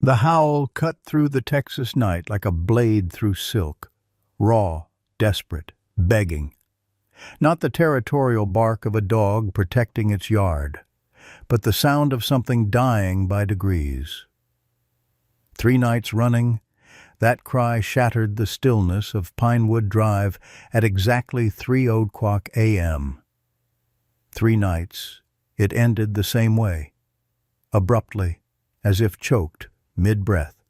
The howl cut through the Texas night like a blade through silk, raw, desperate, begging. Not the territorial bark of a dog protecting its yard, but the sound of something dying by degrees. 3 nights running, that cry shattered the stillness of Pinewood Drive at exactly 3:00 a.m. 3 nights, it ended the same way, abruptly, as if choked mid-breath.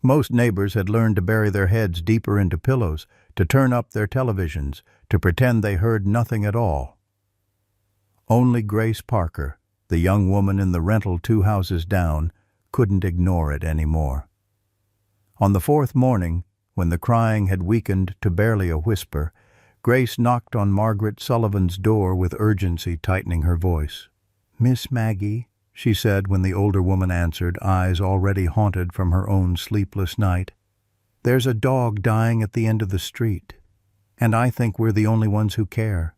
Most neighbors had learned to bury their heads deeper into pillows, to turn up their televisions, to pretend they heard nothing at all. Only Grace Parker, the young woman in the rental 2 houses down, couldn't ignore it anymore. On the 4th morning, when the crying had weakened to barely a whisper, Grace knocked on Margaret Sullivan's door with urgency tightening her voice. "Miss Maggie," she said when the older woman answered, eyes already haunted from her own sleepless night, "there's a dog dying at the end of the street, and I think we're the only ones who care."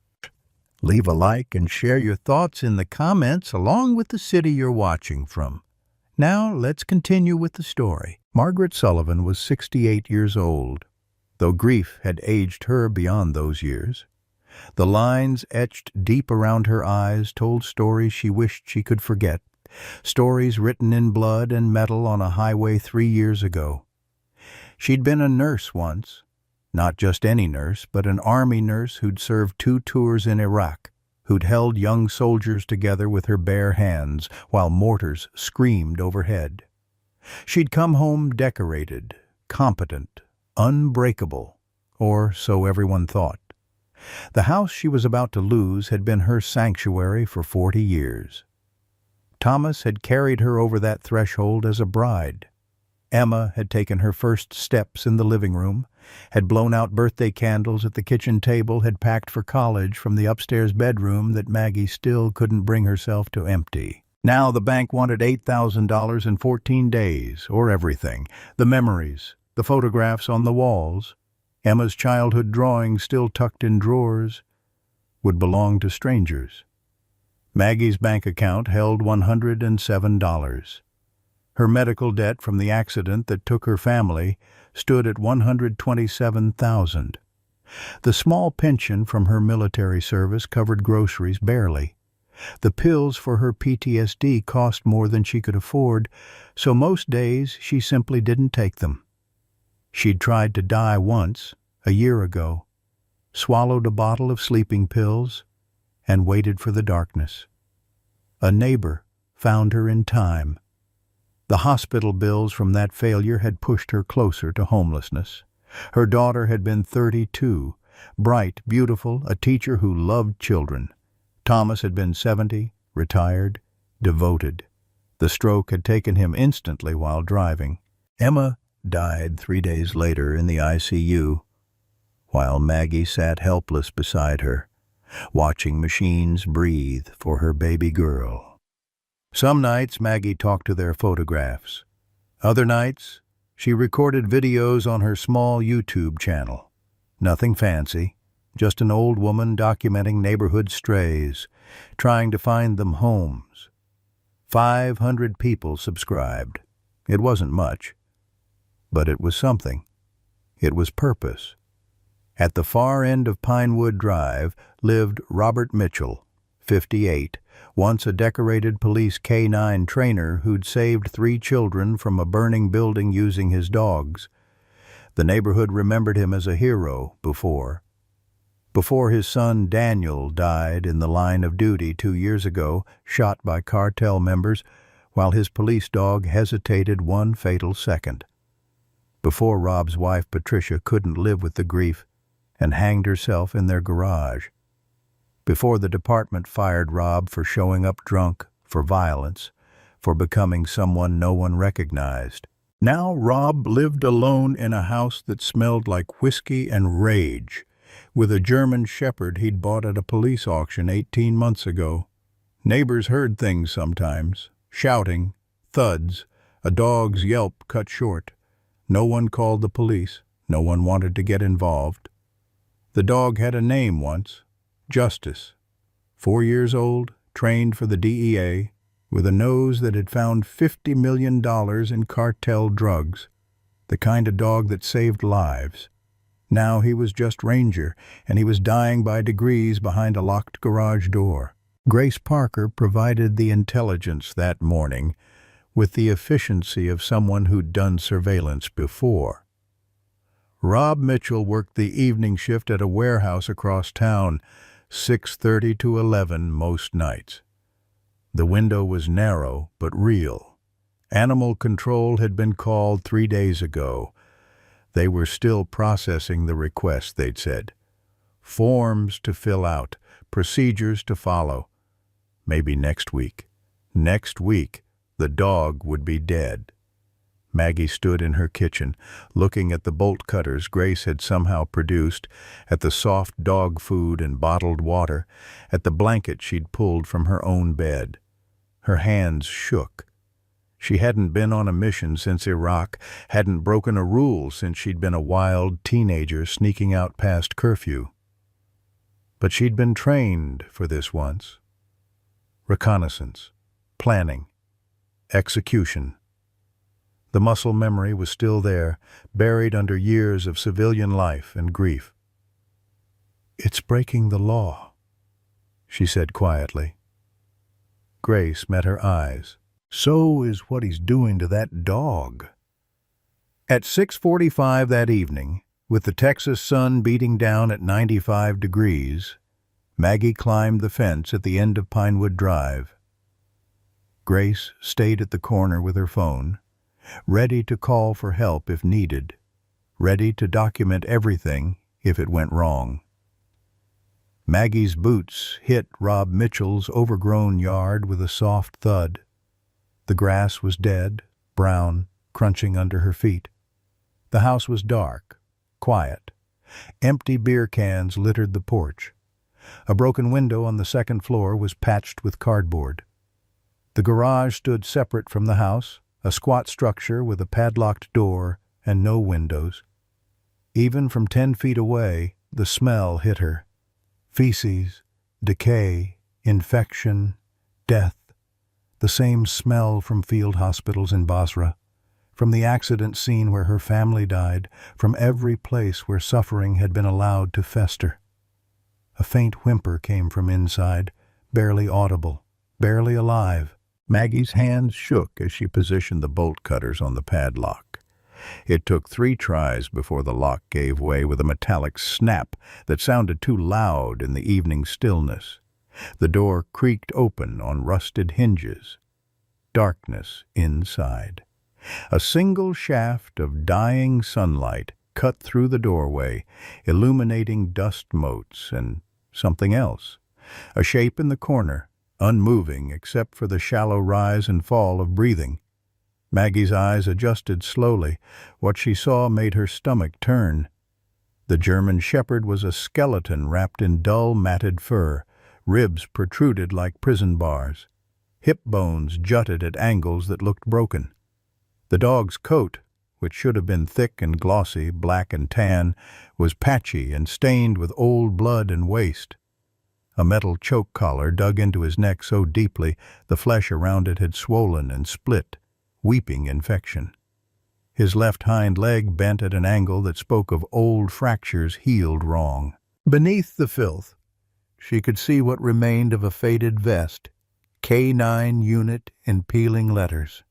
Leave a like and share your thoughts in the comments along with the city you're watching from. Now let's continue with the story. Margaret Sullivan was 68 years old, though grief had aged her beyond those years. The lines etched deep around her eyes told stories she wished she could forget, stories written in blood and metal on a highway 3 years ago. She'd been a nurse once, not just any nurse, but an army nurse who'd served 2 tours in Iraq, who'd held young soldiers together with her bare hands while mortars screamed overhead. She'd come home decorated, competent, unbreakable, or so everyone thought. The house she was about to lose had been her sanctuary for 40 years. Thomas had carried her over that threshold as a bride. Emma had taken her first steps in the living room, had blown out birthday candles at the kitchen table, had packed for college from the upstairs bedroom that Maggie still couldn't bring herself to empty. Now the bank wanted $8,000 in 14 days, or everything. The memories, the photographs on the walls, Emma's childhood drawings still tucked in drawers, would belong to strangers. Maggie's bank account held $107. Her medical debt from the accident that took her family stood at $127,000. The small pension from her military service covered groceries barely. The pills for her PTSD cost more than she could afford, so most days she simply didn't take them. She'd tried to die once, a year ago, swallowed a bottle of sleeping pills, and waited for the darkness. A neighbor found her in time. The hospital bills from that failure had pushed her closer to homelessness. Her daughter had been 32, bright, beautiful, a teacher who loved children. Thomas had been 70, retired, devoted. The stroke had taken him instantly while driving. Emma died 3 days later in the ICU, while Maggie sat helpless beside her, watching machines breathe for her baby girl. Some nights Maggie talked to their photographs. Other nights, she recorded videos on her small YouTube channel. Nothing fancy, just an old woman documenting neighborhood strays, trying to find them homes. 500 people subscribed. It wasn't much, but it was something. It was purpose. At the far end of Pinewood Drive lived Robert Mitchell, 58, once a decorated police K-9 trainer who'd saved 3 children from a burning building using his dogs. The neighborhood remembered him as a hero before his son Daniel died in the line of duty 2 years ago, shot by cartel members, while his police dog hesitated 1 fatal second. Before Rob's wife Patricia couldn't live with the grief and hanged herself in their garage. Before the department fired Rob for showing up drunk, for violence, for becoming someone no one recognized. Now Rob lived alone in a house that smelled like whiskey and rage, with a German shepherd he'd bought at a police auction 18 months ago. Neighbors heard things sometimes, shouting, thuds, a dog's yelp cut short. No one called the police. No one wanted to get involved. The dog had a name once, Justice. 4 years old, trained for the DEA, with a nose that had found $50 million in cartel drugs, the kind of dog that saved lives. Now he was just Ranger, and he was dying by degrees behind a locked garage door. Grace Parker provided the intelligence that morning with the efficiency of someone who'd done surveillance before. Rob Mitchell worked the evening shift at a warehouse across town, 6:30 to 11 most nights. The window was narrow but real. Animal control had been called 3 days ago. They were still processing the request, they'd said. Forms to fill out, procedures to follow. Maybe next week. Next week, the dog would be dead. Maggie stood in her kitchen, looking at the bolt cutters Grace had somehow produced, at the soft dog food and bottled water, at the blanket she'd pulled from her own bed. Her hands shook. She hadn't been on a mission since Iraq, hadn't broken a rule since she'd been a wild teenager sneaking out past curfew. But she'd been trained for this once. Reconnaissance, planning, execution. The muscle memory was still there, buried under years of civilian life and grief. "It's breaking the law," she said quietly. Grace met her eyes. "So is what he's doing to that dog." At 6:45 that evening, with the Texas sun beating down at 95 degrees, Maggie climbed the fence at the end of Pinewood Drive. Grace stayed at the corner with her phone, ready to call for help if needed, ready to document everything if it went wrong. Maggie's boots hit Rob Mitchell's overgrown yard with a soft thud. The grass was dead, brown, crunching under her feet. The house was dark, quiet. Empty beer cans littered the porch. A broken window on the second floor was patched with cardboard. The garage stood separate from the house, a squat structure with a padlocked door and no windows. Even from 10 feet away, the smell hit her. Feces, decay, infection, death. The same smell from field hospitals in Basra, from the accident scene where her family died, from every place where suffering had been allowed to fester. A faint whimper came from inside, barely audible, barely alive. Maggie's hands shook as she positioned the bolt cutters on the padlock. It took 3 tries before the lock gave way with a metallic snap that sounded too loud in the evening stillness. The door creaked open on rusted hinges. Darkness inside. A single shaft of dying sunlight cut through the doorway, illuminating dust motes and something else. A shape in the corner, unmoving except for the shallow rise and fall of breathing. Maggie's eyes adjusted slowly. What she saw made her stomach turn. The German Shepherd was a skeleton wrapped in dull, matted fur. Ribs protruded like prison bars. Hip bones jutted at angles that looked broken. The dog's coat, which should have been thick and glossy, black and tan, was patchy and stained with old blood and waste. A metal choke collar dug into his neck so deeply the flesh around it had swollen and split, weeping infection. His left hind leg bent at an angle that spoke of old fractures healed wrong. Beneath the filth, she could see what remained of a faded vest, K9 unit in peeling letters.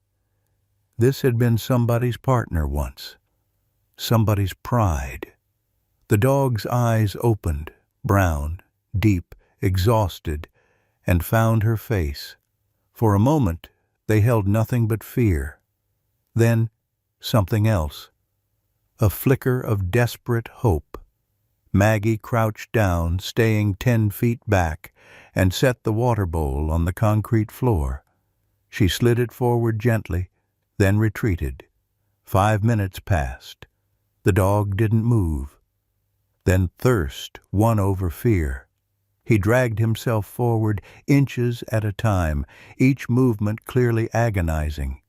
This had been somebody's partner once, somebody's pride. The dog's eyes opened, brown, deep, exhausted, and found her face. For a moment, they held nothing but fear. Then, something else. A flicker of desperate hope. Maggie crouched down, staying 10 feet back, and set the water bowl on the concrete floor. She slid it forward gently, then retreated. 5 minutes passed. The dog didn't move. Then thirst won over fear. He dragged himself forward, inches at a time, each movement clearly agonizing.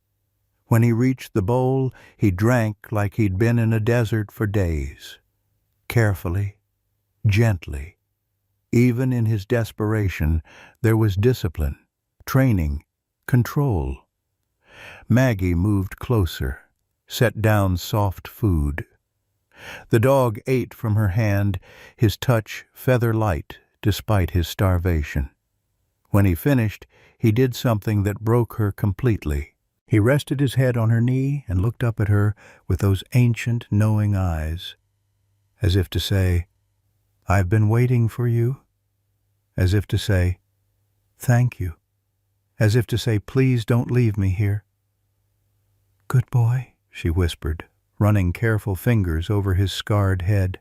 When he reached the bowl, he drank like he'd been in a desert for days. Carefully, gently. Even in his desperation, there was discipline, training, control. Maggie moved closer, set down soft food. The dog ate from her hand, his touch feather-light despite his starvation. When he finished, he did something that broke her completely. He rested his head on her knee and looked up at her with those ancient, knowing eyes, as if to say, "I've been waiting for you," as if to say, "Thank you," as if to say, "Please don't leave me here." "Good boy," she whispered, running careful fingers over his scarred head.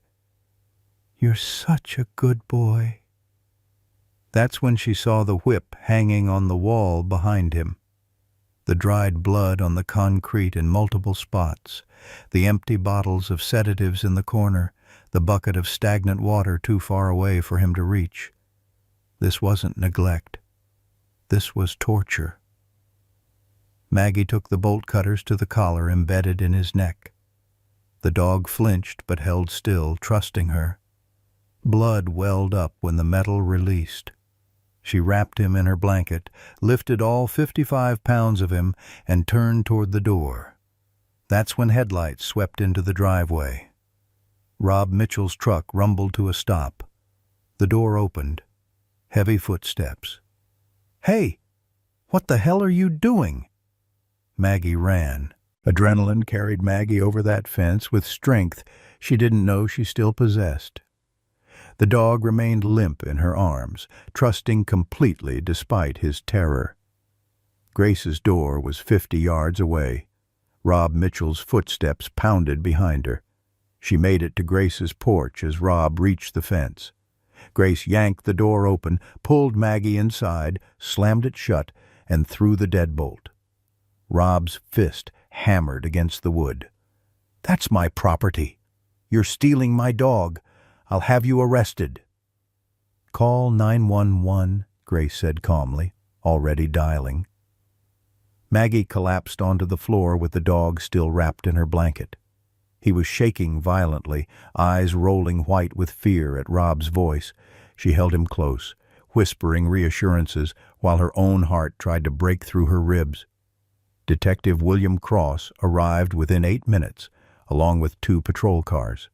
"You're such a good boy." That's when she saw the whip hanging on the wall behind him, the dried blood on the concrete in multiple spots, the empty bottles of sedatives in the corner, the bucket of stagnant water too far away for him to reach. This wasn't neglect. This was torture. Maggie took the bolt cutters to the collar embedded in his neck. The dog flinched but held still, trusting her. Blood welled up when the metal released. She wrapped him in her blanket, lifted all 55 pounds of him, and turned toward the door. That's when headlights swept into the driveway. Rob Mitchell's truck rumbled to a stop. The door opened. Heavy footsteps. "Hey! What the hell are you doing?" Maggie ran. Adrenaline carried Maggie over that fence with strength she didn't know she still possessed. The dog remained limp in her arms, trusting completely despite his terror. Grace's door was 50 yards away. Rob Mitchell's footsteps pounded behind her. She made it to Grace's porch as Rob reached the fence. Grace yanked the door open, pulled Maggie inside, slammed it shut, and threw the deadbolt. Rob's fist hammered against the wood. "That's my property. You're stealing my dog. I'll have you arrested." "Call 911, Grace said calmly, already dialing. Maggie collapsed onto the floor with the dog still wrapped in her blanket. He was shaking violently, eyes rolling white with fear at Rob's voice. She held him close, whispering reassurances while her own heart tried to break through her ribs. Detective William Cross arrived within 8 minutes, along with 2 patrol cars.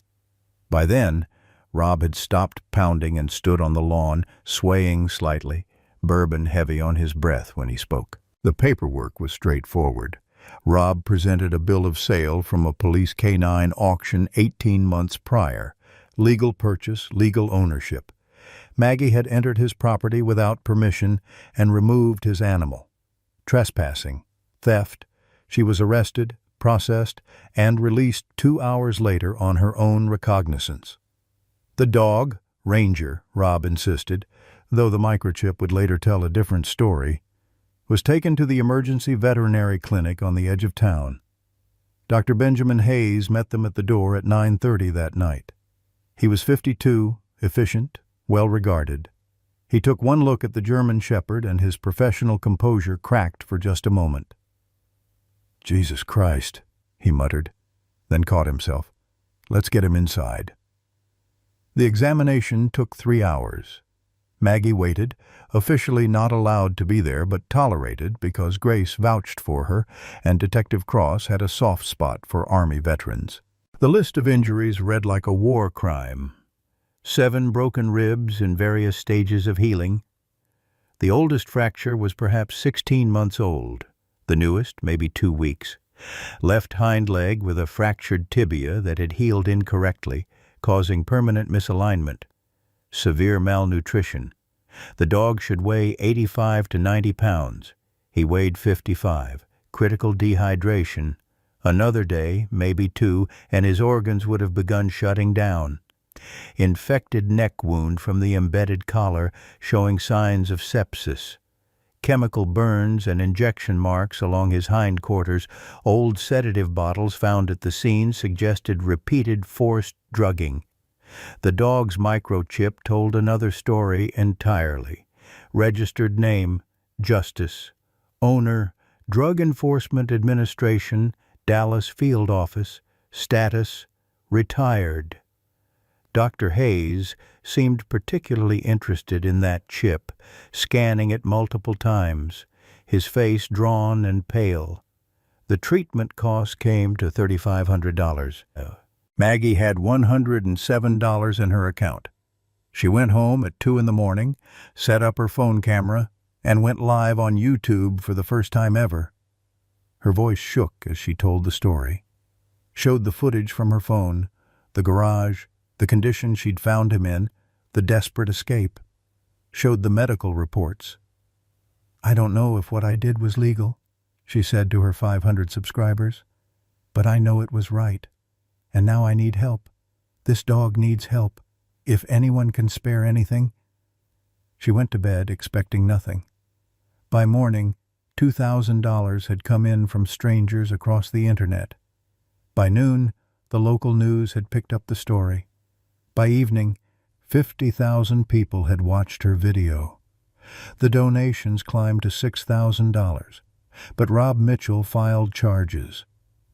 By then, Rob had stopped pounding and stood on the lawn, swaying slightly, bourbon heavy on his breath when he spoke. The paperwork was straightforward. Rob presented a bill of sale from a police canine auction 18 months prior. Legal purchase, legal ownership. Maggie had entered his property without permission and removed his animal. Trespassing. Theft. She was arrested, processed, and released 2 hours later on her own recognizance. The dog, Ranger, Rob insisted, though the microchip would later tell a different story, was taken to the emergency veterinary clinic on the edge of town. Dr. Benjamin Hayes met them at the door at 9:30 that night. He was 52, efficient, well-regarded. He took one look at the German Shepherd and his professional composure cracked for just a moment. "Jesus Christ," he muttered, then caught himself. "Let's get him inside." The examination took 3 hours. Maggie waited, officially not allowed to be there but tolerated because Grace vouched for her and Detective Cross had a soft spot for Army veterans. The list of injuries read like a war crime. 7 broken ribs in various stages of healing. The oldest fracture was perhaps 16 months old, the newest maybe 2 weeks. Left hind leg with a fractured tibia that had healed incorrectly, causing permanent misalignment. Severe malnutrition. The dog should weigh 85 to 90 pounds. He weighed 55. Critical dehydration. Another day, maybe 2, and his organs would have begun shutting down. Infected neck wound from the embedded collar, showing signs of sepsis. Chemical burns and injection marks along his hindquarters. Old sedative bottles found at the scene suggested repeated forced drugging. The dog's microchip told another story entirely. Registered name, Justice. Owner, Drug Enforcement Administration, Dallas Field Office. Status, retired. Dr. Hayes seemed particularly interested in that chip, scanning it multiple times. his face drawn and pale. The treatment cost came to $3,500. Maggie had $107 in her account. She went home at 2 in the morning, set up her phone camera, and went live on YouTube for the first time ever. Her voice shook as she told the story. Showed the footage from her phone, the garage, the condition she'd found him in, the desperate escape. Showed the medical reports. "I don't know if what I did was legal," she said to her 500 subscribers, "but I know it was right. And now I need help. This dog needs help. If anyone can spare anything." She went to bed expecting nothing. By morning, $2,000 had come in from strangers across the internet. By noon, the local news had picked up the story. By evening, 50,000 people had watched her video. The donations climbed to $6,000, but Rob Mitchell filed charges: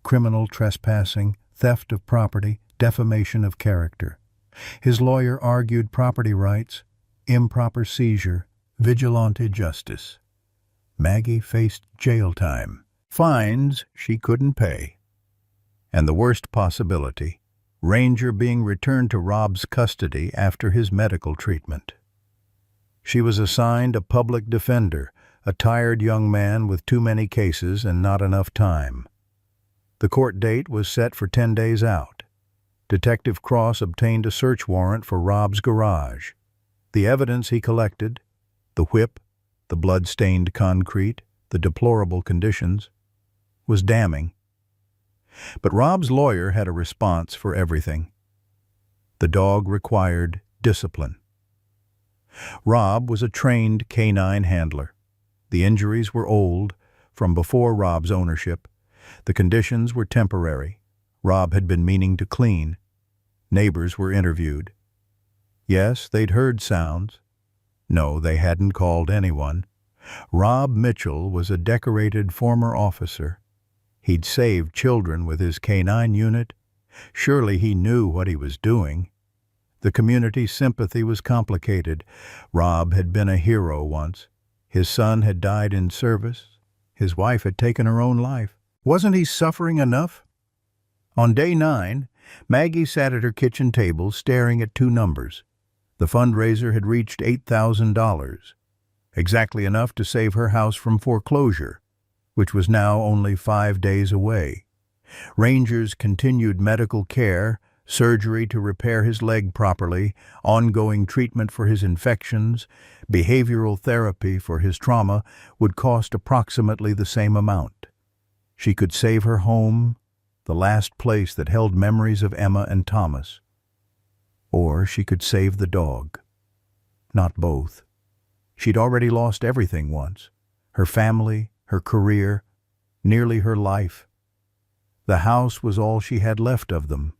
criminal trespassing, theft of property, defamation of character. His lawyer argued property rights, improper seizure, vigilante justice. Maggie faced jail time, fines she couldn't pay, and the worst possibility, Ranger being returned to Rob's custody after his medical treatment. She was assigned a public defender, a tired young man with too many cases and not enough time. The court date was set for 10 days out. Detective Cross obtained a search warrant for Rob's garage. The evidence he collected, the whip, the blood-stained concrete, the deplorable conditions, was damning. But Rob's lawyer had a response for everything. The dog required discipline. Rob was a trained canine handler. The injuries were old, from before Rob's ownership. The conditions were temporary. Rob had been meaning to clean. Neighbors were interviewed. Yes, they'd heard sounds. No, they hadn't called anyone. Rob Mitchell was a decorated former officer. He'd saved children with his canine unit. Surely he knew what he was doing. The community's sympathy was complicated. Rob had been a hero once. His son had died in service. His wife had taken her own life. Wasn't he suffering enough? On day 9, Maggie sat at her kitchen table staring at 2 numbers. The fundraiser had reached $8,000, exactly enough to save her house from foreclosure, which was now only 5 days away. Ranger's continued medical care, surgery to repair his leg properly, ongoing treatment for his infections, behavioral therapy for his trauma would cost approximately the same amount. She could save her home, the last place that held memories of Emma and Thomas. Or she could save the dog. Not both. She'd already lost everything once. Her family, her career, nearly her life. The house was all she had left of them.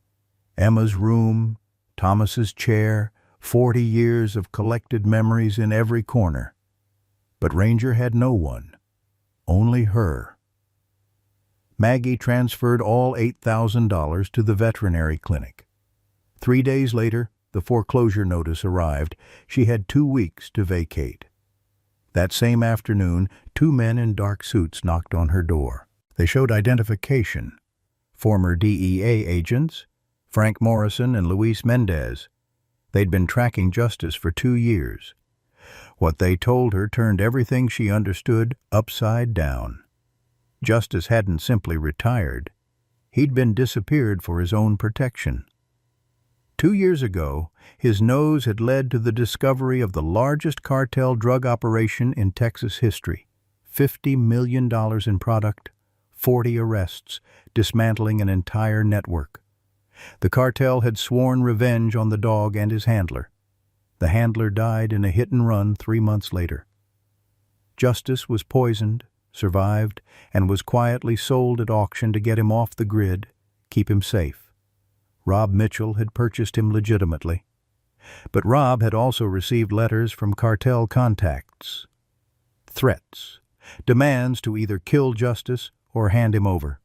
Emma's room, Thomas's chair, 40 years of collected memories in every corner. But Ranger had no one. Only her. Maggie transferred all $8,000 to the veterinary clinic. 3 days later, the foreclosure notice arrived. She had 2 weeks to vacate. That same afternoon, 2 men in dark suits knocked on her door. They showed identification. Former DEA agents, Frank Morrison and Luis Mendez. They'd been tracking Justice for 2 years. What they told her turned everything she understood upside down. Justice hadn't simply retired. He'd been disappeared for his own protection. 2 years ago, his nose had led to the discovery of the largest cartel drug operation in Texas history. $50 million in product, 40 arrests, dismantling an entire network. The cartel had sworn revenge on the dog and his handler. The handler died in a hit-and-run 3 months later. Justice was poisoned, survived, and was quietly sold at auction to get him off the grid, keep him safe. Rob Mitchell had purchased him legitimately. But Rob had also received letters from cartel contacts. Threats, demands to either kill Justice or hand him over.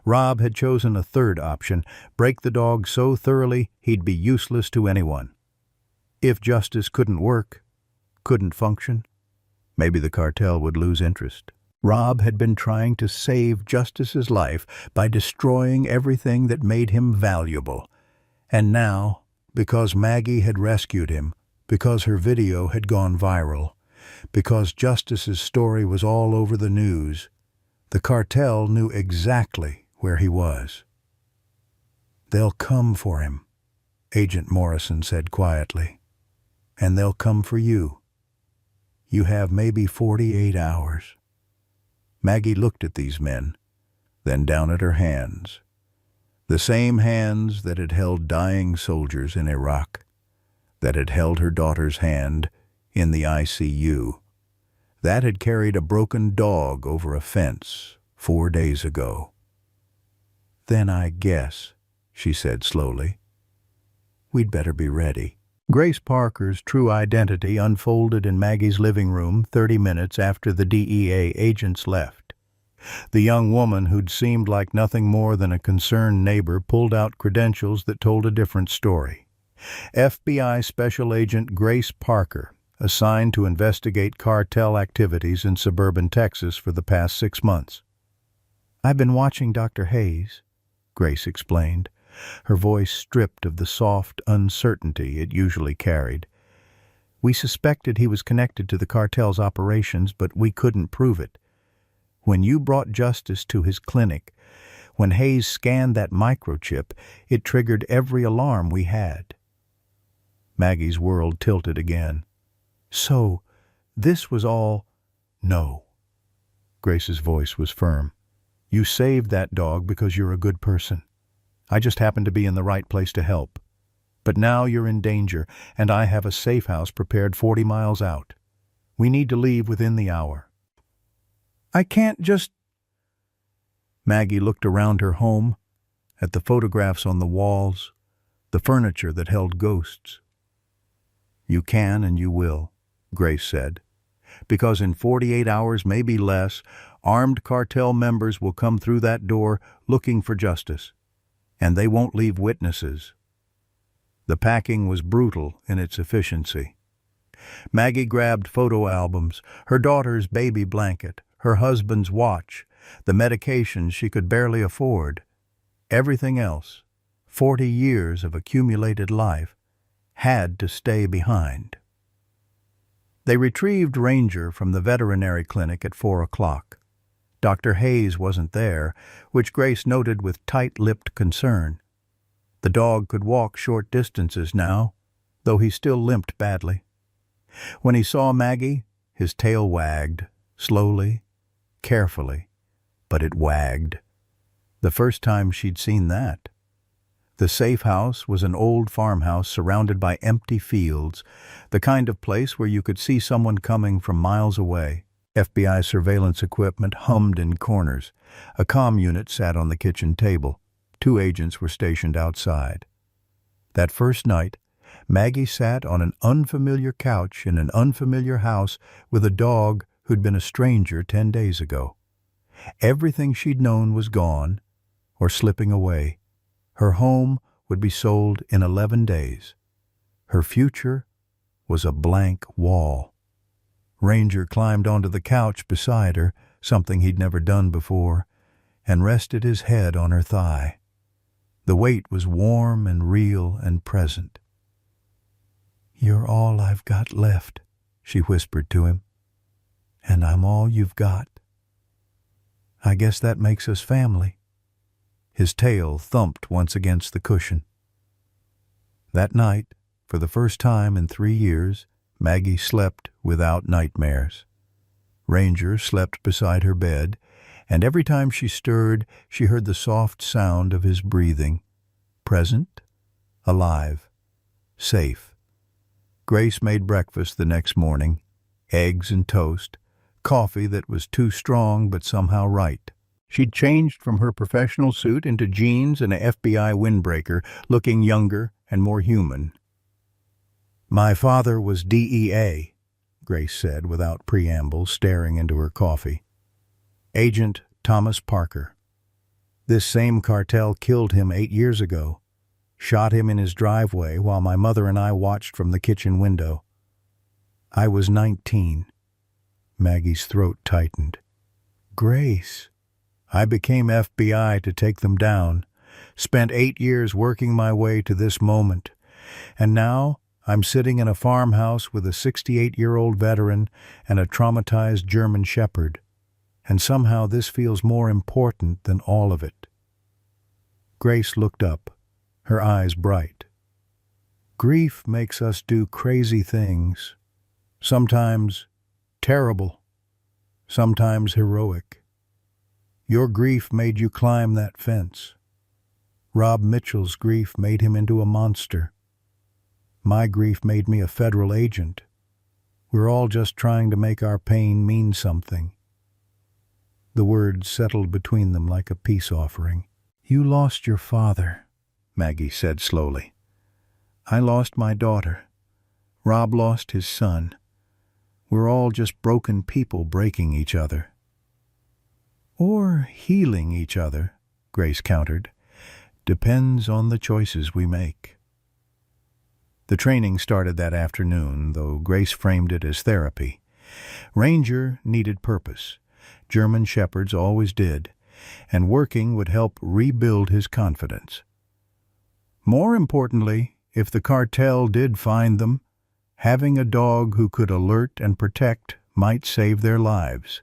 Rob had chosen a third option, break the dog so thoroughly he'd be useless to anyone. If Justice couldn't work, couldn't function, Maybe the cartel would lose interest. Rob had been trying to save Justice's life by destroying everything that made him valuable. And now, because Maggie had rescued him, because her video had gone viral, because Justice's story was all over the news, the cartel knew exactly where he was. "They'll come for him," Agent Morrison said quietly. "And they'll come for you. You have maybe 48 hours. Maggie looked at these men, then down at her hands. The same hands that had held dying soldiers in Iraq, that had held her daughter's hand in the ICU, that had carried a broken dog over a fence 4 days ago. "Then I guess," she said slowly, "we'd better be ready." Grace Parker's true identity unfolded in Maggie's living room 30 minutes after the DEA agents left. The young woman who'd seemed like nothing more than a concerned neighbor pulled out credentials that told a different story. FBI Special Agent Grace Parker, assigned to investigate cartel activities in suburban Texas for the past 6 months. "I've been watching Dr. Hayes," Grace explained, her voice stripped of the soft uncertainty it usually carried. "We suspected he was connected to the cartel's operations, but we couldn't prove it. When you brought Justice to his clinic, when Hayes scanned that microchip, it triggered every alarm we had." Maggie's world tilted again. "So, this was all—" "No." Grace's voice was firm. "You saved that dog because you're a good person. I just happened to be in the right place to help. But now you're in danger, and I have a safe house prepared 40 miles out. We need to leave within the hour." "I can't just—" Maggie looked around her home, at the photographs on the walls, the furniture that held ghosts. "You can and you will," Grace said, "because in 48 hours, maybe less, armed cartel members will come through that door looking for Justice. And they won't leave witnesses." The packing was brutal in its efficiency. Maggie grabbed photo albums, her daughter's baby blanket, her husband's watch, the medications she could barely afford. Everything else, 40 years of accumulated life, had to stay behind. They retrieved Ranger from the veterinary clinic at 4 o'clock. Dr. Hayes wasn't there, which Grace noted with tight-lipped concern. The dog could walk short distances now, though he still limped badly. When he saw Maggie, his tail wagged, slowly, carefully, but it wagged. The first time she'd seen that. The safe house was an old farmhouse surrounded by empty fields, the kind of place where you could see someone coming from miles away. FBI surveillance equipment hummed in corners. A comm unit sat on the kitchen table. 2 agents were stationed outside. That first night, Maggie sat on an unfamiliar couch in an unfamiliar house with a dog who'd been a stranger 10 days ago. Everything she'd known was gone, or slipping away. Her home would be sold in 11 days. Her future was a blank wall. Ranger climbed onto the couch beside her, something he'd never done before, and rested his head on her thigh. The weight was warm and real and present. "You're all I've got left," she whispered to him. "And I'm all you've got. I guess that makes us family." His tail thumped once against the cushion. That night, for the first time in 3 years, Maggie slept without nightmares. Ranger slept beside her bed, and every time she stirred, she heard the soft sound of his breathing. Present, alive, safe. Grace made breakfast the next morning, eggs and toast, coffee that was too strong but somehow right. She'd changed from her professional suit into jeans and an FBI windbreaker, looking younger and more human. "My father was DEA," Grace said without preamble, staring into her coffee. "Agent Thomas Parker. This same cartel killed him 8 years ago, shot him in his driveway while my mother and I watched from the kitchen window. I was 19. Maggie's throat tightened. Grace. I became FBI to take them down, spent 8 years working my way to this moment, and now I'm sitting in a farmhouse with a 68-year-old veteran and a traumatized German shepherd, and somehow this feels more important than all of it. Grace looked up, her eyes bright. Grief makes us do crazy things, sometimes terrible, sometimes heroic. Your grief made you climb that fence. Rob Mitchell's grief made him into a monster. My grief made me a federal agent. We're all just trying to make our pain mean something. The words settled between them like a peace offering. You lost your father, Maggie said slowly. I lost my daughter. Rob lost his son. We're all just broken people breaking each other. Or healing each other, Grace countered. Depends on the choices we make. The training started that afternoon, though Grace framed it as therapy. Ranger needed purpose. German shepherds always did, and working would help rebuild his confidence. More importantly, if the cartel did find them, having a dog who could alert and protect might save their lives.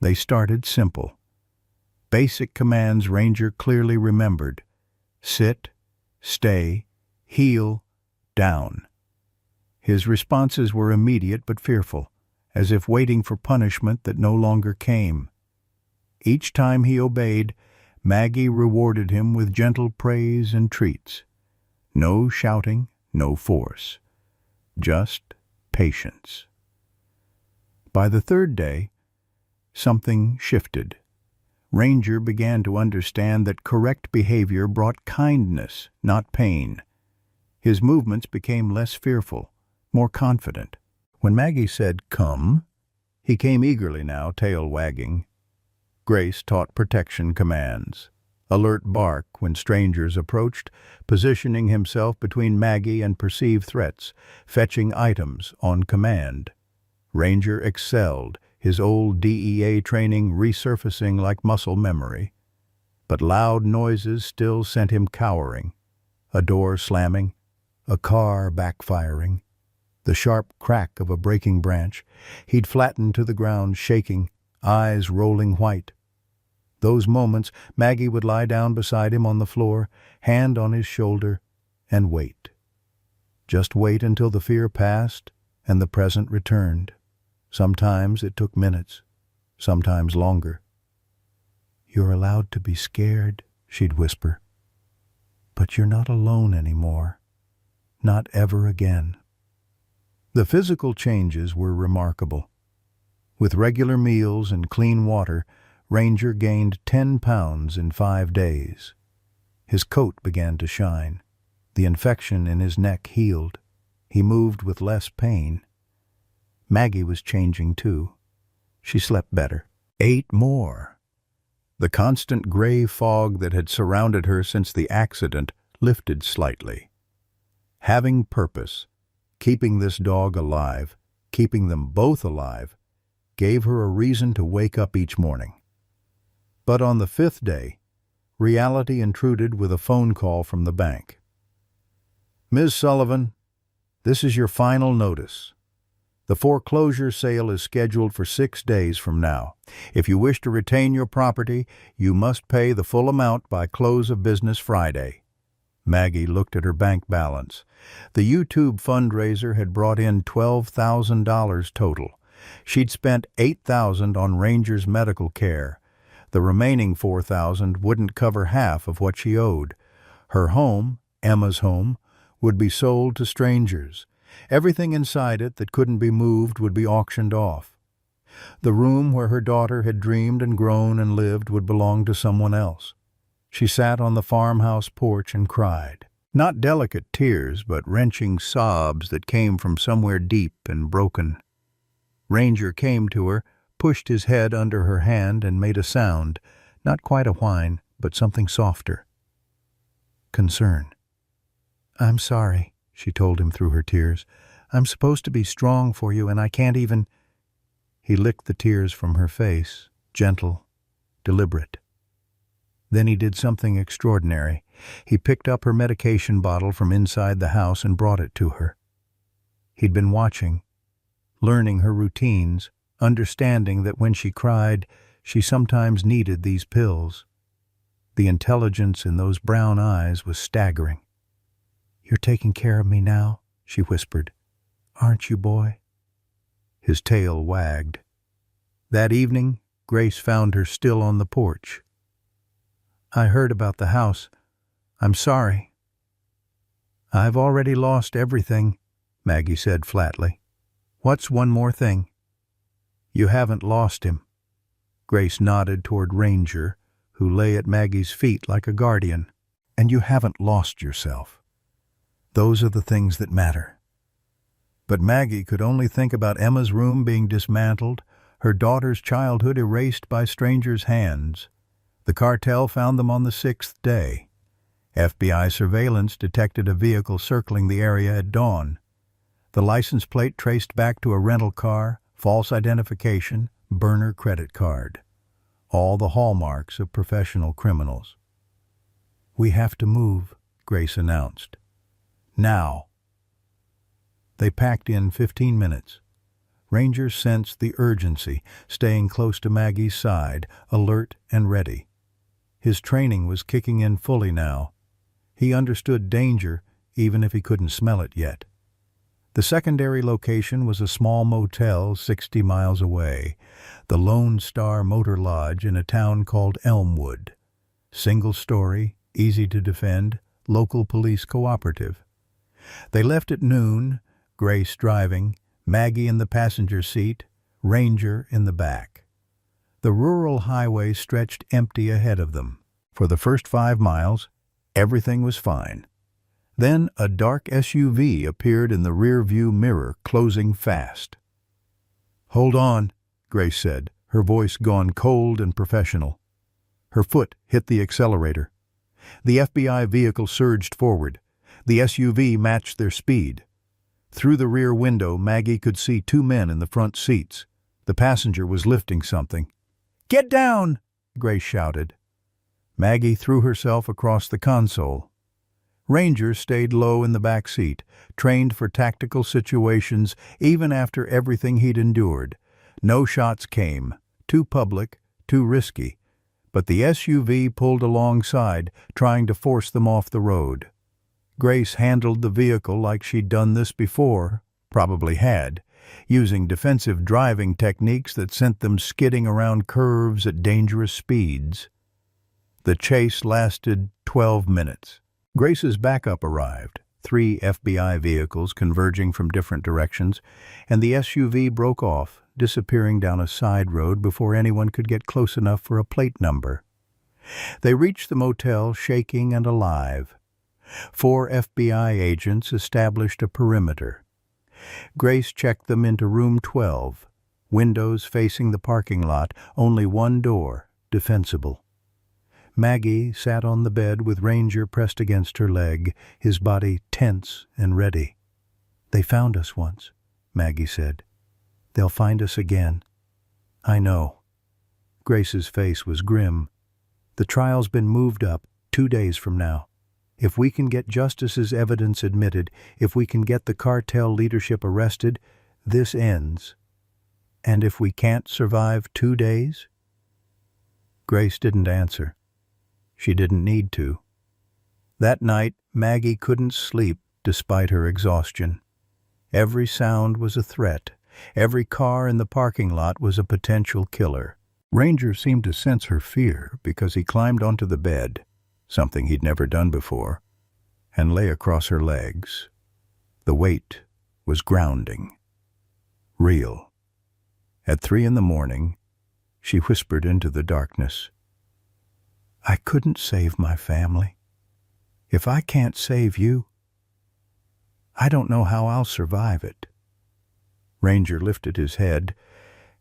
They started simple. Basic commands Ranger clearly remembered. Sit, stay, heel, down. His responses were immediate but fearful, as if waiting for punishment that no longer came. Each time he obeyed, Maggie rewarded him with gentle praise and treats. No shouting, no force. Just patience. By the third day, something shifted. Ranger began to understand that correct behavior brought kindness, not pain. His movements became less fearful, more confident. When Maggie said, "Come," he came eagerly now, tail wagging. Grace taught protection commands. Alert bark when strangers approached, positioning himself between Maggie and perceived threats, fetching items on command. Ranger excelled, his old DEA training resurfacing like muscle memory. But loud noises still sent him cowering. A door slamming, a car backfiring, the sharp crack of a breaking branch. He'd flatten to the ground, shaking, eyes rolling white. Those moments, Maggie would lie down beside him on the floor, hand on his shoulder, and wait. Just wait until the fear passed and the present returned. Sometimes it took minutes, sometimes longer. You're allowed to be scared, she'd whisper. But you're not alone anymore. Not ever again. The physical changes were remarkable. With regular meals and clean water, Ranger gained 10 pounds in 5 days. His coat began to shine. The infection in his neck healed. He moved with less pain. Maggie was changing too. She slept better. Ate more. The constant gray fog that had surrounded her since the accident lifted slightly. Having purpose, keeping this dog alive, keeping them both alive, gave her a reason to wake up each morning. But on the 5th day, reality intruded with a phone call from the bank. Ms. Sullivan, this is your final notice. The foreclosure sale is scheduled for 6 days from now. If you wish to retain your property, you must pay the full amount by close of business Friday. Maggie looked at her bank balance. The YouTube fundraiser had brought in $12,000 total. She'd spent $8,000 on Ranger's medical care. The remaining $4,000 wouldn't cover half of what she owed. Her home, Emma's home, would be sold to strangers. Everything inside it that couldn't be moved would be auctioned off. The room where her daughter had dreamed and grown and lived would belong to someone else. She sat on the farmhouse porch and cried. Not delicate tears, but wrenching sobs that came from somewhere deep and broken. Ranger came to her, pushed his head under her hand, and made a sound, not quite a whine, but something softer. Concern. I'm sorry, she told him through her tears. I'm supposed to be strong for you, and I can't even... He licked the tears from her face, gentle, deliberate. Then he did something extraordinary. He picked up her medication bottle from inside the house and brought it to her. He'd been watching, learning her routines, understanding that when she cried, she sometimes needed these pills. The intelligence in those brown eyes was staggering. "You're taking care of me now," she whispered. "Aren't you, boy?" His tail wagged. That evening, Grace found her still on the porch. "I heard about the house. I'm sorry." "I've already lost everything," Maggie said flatly. "What's one more thing?" "You haven't lost him." Grace nodded toward Ranger, who lay at Maggie's feet like a guardian. "And you haven't lost yourself. Those are the things that matter." But Maggie could only think about Emma's room being dismantled, her daughter's childhood erased by strangers' hands. The cartel found them on the 6th day. FBI surveillance detected a vehicle circling the area at dawn. The license plate traced back to a rental car, false identification, burner credit card. All the hallmarks of professional criminals. "We have to move," Grace announced. "Now." They packed in 15 minutes. Ranger sensed the urgency, staying close to Maggie's side, alert and ready. His training was kicking in fully now. He understood danger, even if he couldn't smell it yet. The secondary location was a small motel 60 miles away, the Lone Star Motor Lodge in a town called Elmwood. Single story, easy to defend, local police cooperative. They left at noon, Grace driving, Maggie in the passenger seat, Ranger in the back. The rural highway stretched empty ahead of them. For the first 5 miles, everything was fine. Then a dark SUV appeared in the rear-view mirror, closing fast. "Hold on," Grace said, her voice gone cold and professional. Her foot hit the accelerator. The FBI vehicle surged forward. The SUV matched their speed. Through the rear window, Maggie could see 2 men in the front seats. The passenger was lifting something. "Get down!" Grace shouted. Maggie threw herself across the console. Ranger stayed low in the back seat, trained for tactical situations even after everything he'd endured. No shots came. Too public, too risky. But the SUV pulled alongside, trying to force them off the road. Grace handled the vehicle like she'd done this before, probably had, using defensive driving techniques that sent them skidding around curves at dangerous speeds. The chase lasted 12 minutes. Grace's backup arrived, 3 FBI vehicles converging from different directions, and the SUV broke off, disappearing down a side road before anyone could get close enough for a plate number. They reached the motel shaking and alive. 4 FBI agents established a perimeter. Grace checked them into room 12, windows facing the parking lot, only one door, defensible. Maggie sat on the bed with Ranger pressed against her leg, his body tense and ready. "They found us once," Maggie said. "They'll find us again." "I know." Grace's face was grim. "The trial's been moved up 2 days from now. If we can get Justice's evidence admitted, if we can get the cartel leadership arrested, this ends. And if we can't survive 2 days?" Grace didn't answer. She didn't need to. That night, Maggie couldn't sleep despite her exhaustion. Every sound was a threat. Every car in the parking lot was a potential killer. Ranger seemed to sense her fear because he climbed onto the bed, something he'd never done before, and lay across her legs. The weight was grounding. Real. At 3 a.m, she whispered into the darkness, "I couldn't save my family. If I can't save you, I don't know how I'll survive it." Ranger lifted his head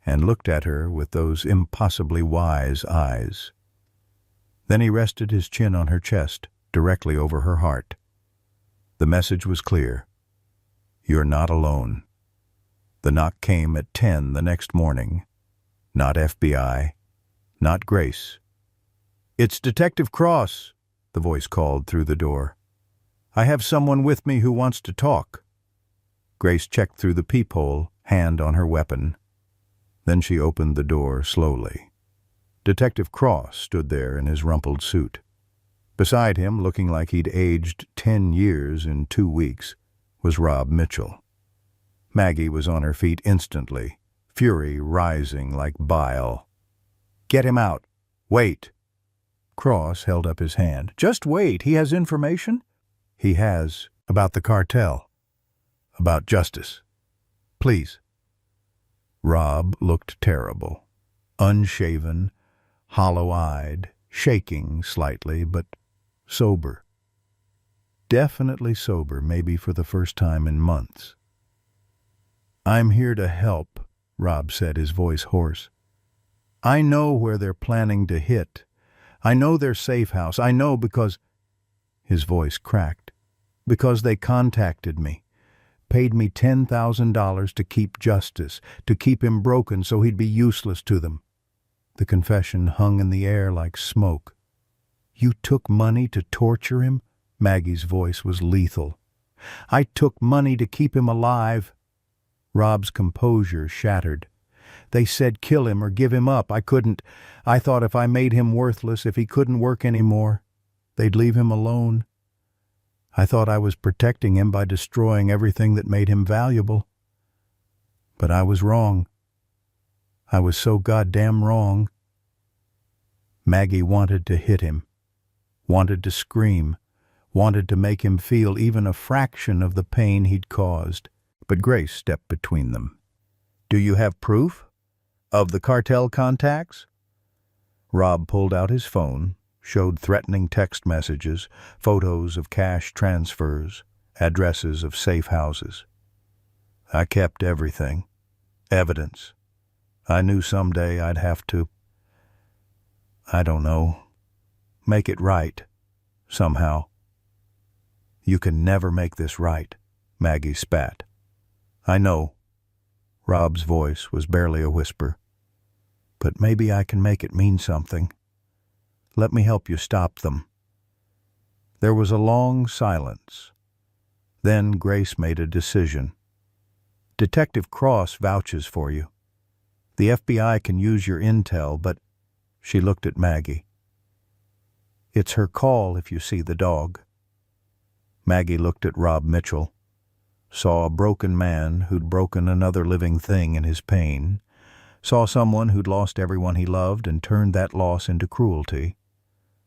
and looked at her with those impossibly wise eyes. Then he rested his chin on her chest, directly over her heart. The message was clear. You're not alone. The knock came at 10 the next morning. Not FBI, not Grace. "It's Detective Cross," the voice called through the door. "I have someone with me who wants to talk." Grace checked through the peephole, hand on her weapon. Then she opened the door slowly. Detective Cross stood there in his rumpled suit. Beside him, looking like he'd aged 10 years in 2 weeks, was Rob Mitchell. Maggie was on her feet instantly, fury rising like bile. "Get him out! Wait!" Cross held up his hand. "Just wait. He has information?" "He has. About the cartel. About justice. Please." Rob looked terrible. Unshaven, hollow-eyed, shaking slightly, but sober. Definitely sober, maybe for the first time in months. "I'm here to help," Rob said, his voice hoarse. "I know where they're planning to hit. I know their safe house. I know because—" His voice cracked. "Because they contacted me. Paid me $10,000 to keep justice, to keep him broken so he'd be useless to them." The confession hung in the air like smoke. "You took money to torture him?" Maggie's voice was lethal. "I took money to keep him alive." Rob's composure shattered. "They said kill him or give him up. I couldn't. I thought if I made him worthless, if he couldn't work anymore, they'd leave him alone. I thought I was protecting him by destroying everything that made him valuable. But I was wrong. I was so goddamn wrong." Maggie wanted to hit him, wanted to scream, wanted to make him feel even a fraction of the pain he'd caused. But Grace stepped between them. "Do you have proof? Of the cartel contacts?" Rob pulled out his phone, showed threatening text messages, photos of cash transfers, addresses of safe houses. "I kept everything. Evidence. I knew someday I'd have to, I don't know, make it right, somehow." "You can never make this right," Maggie spat. "I know." Rob's voice was barely a whisper. "But maybe I can make it mean something. Let me help you stop them." There was a long silence. Then Grace made a decision. "Detective Cross vouches for you. The FBI can use your intel, but—" She looked at Maggie. "It's her call if you see the dog." Maggie looked at Rob Mitchell, saw a broken man who'd broken another living thing in his pain, saw someone who'd lost everyone he loved and turned that loss into cruelty,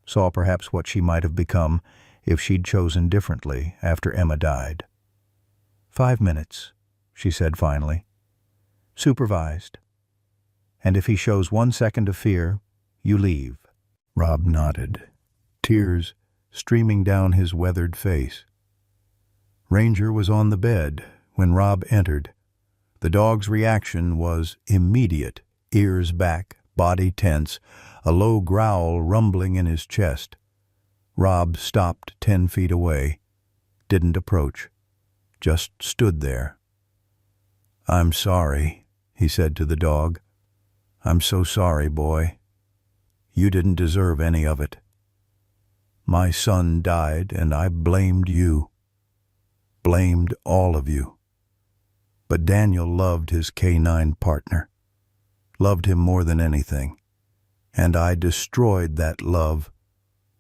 saw perhaps what she might have become if she'd chosen differently after Emma died. "5 minutes," she said finally. "Supervised. And if he shows 1 second of fear, you leave." Rob nodded, tears streaming down his weathered face. Ranger was on the bed when Rob entered. The dog's reaction was immediate, ears back, body tense, a low growl rumbling in his chest. Rob stopped 10 feet away, didn't approach, just stood there. "I'm sorry," he said to the dog. "I'm so sorry, boy. You didn't deserve any of it. My son died, and I blamed you. Blamed all of you. But Daniel loved his canine partner. Loved him more than anything. And I destroyed that love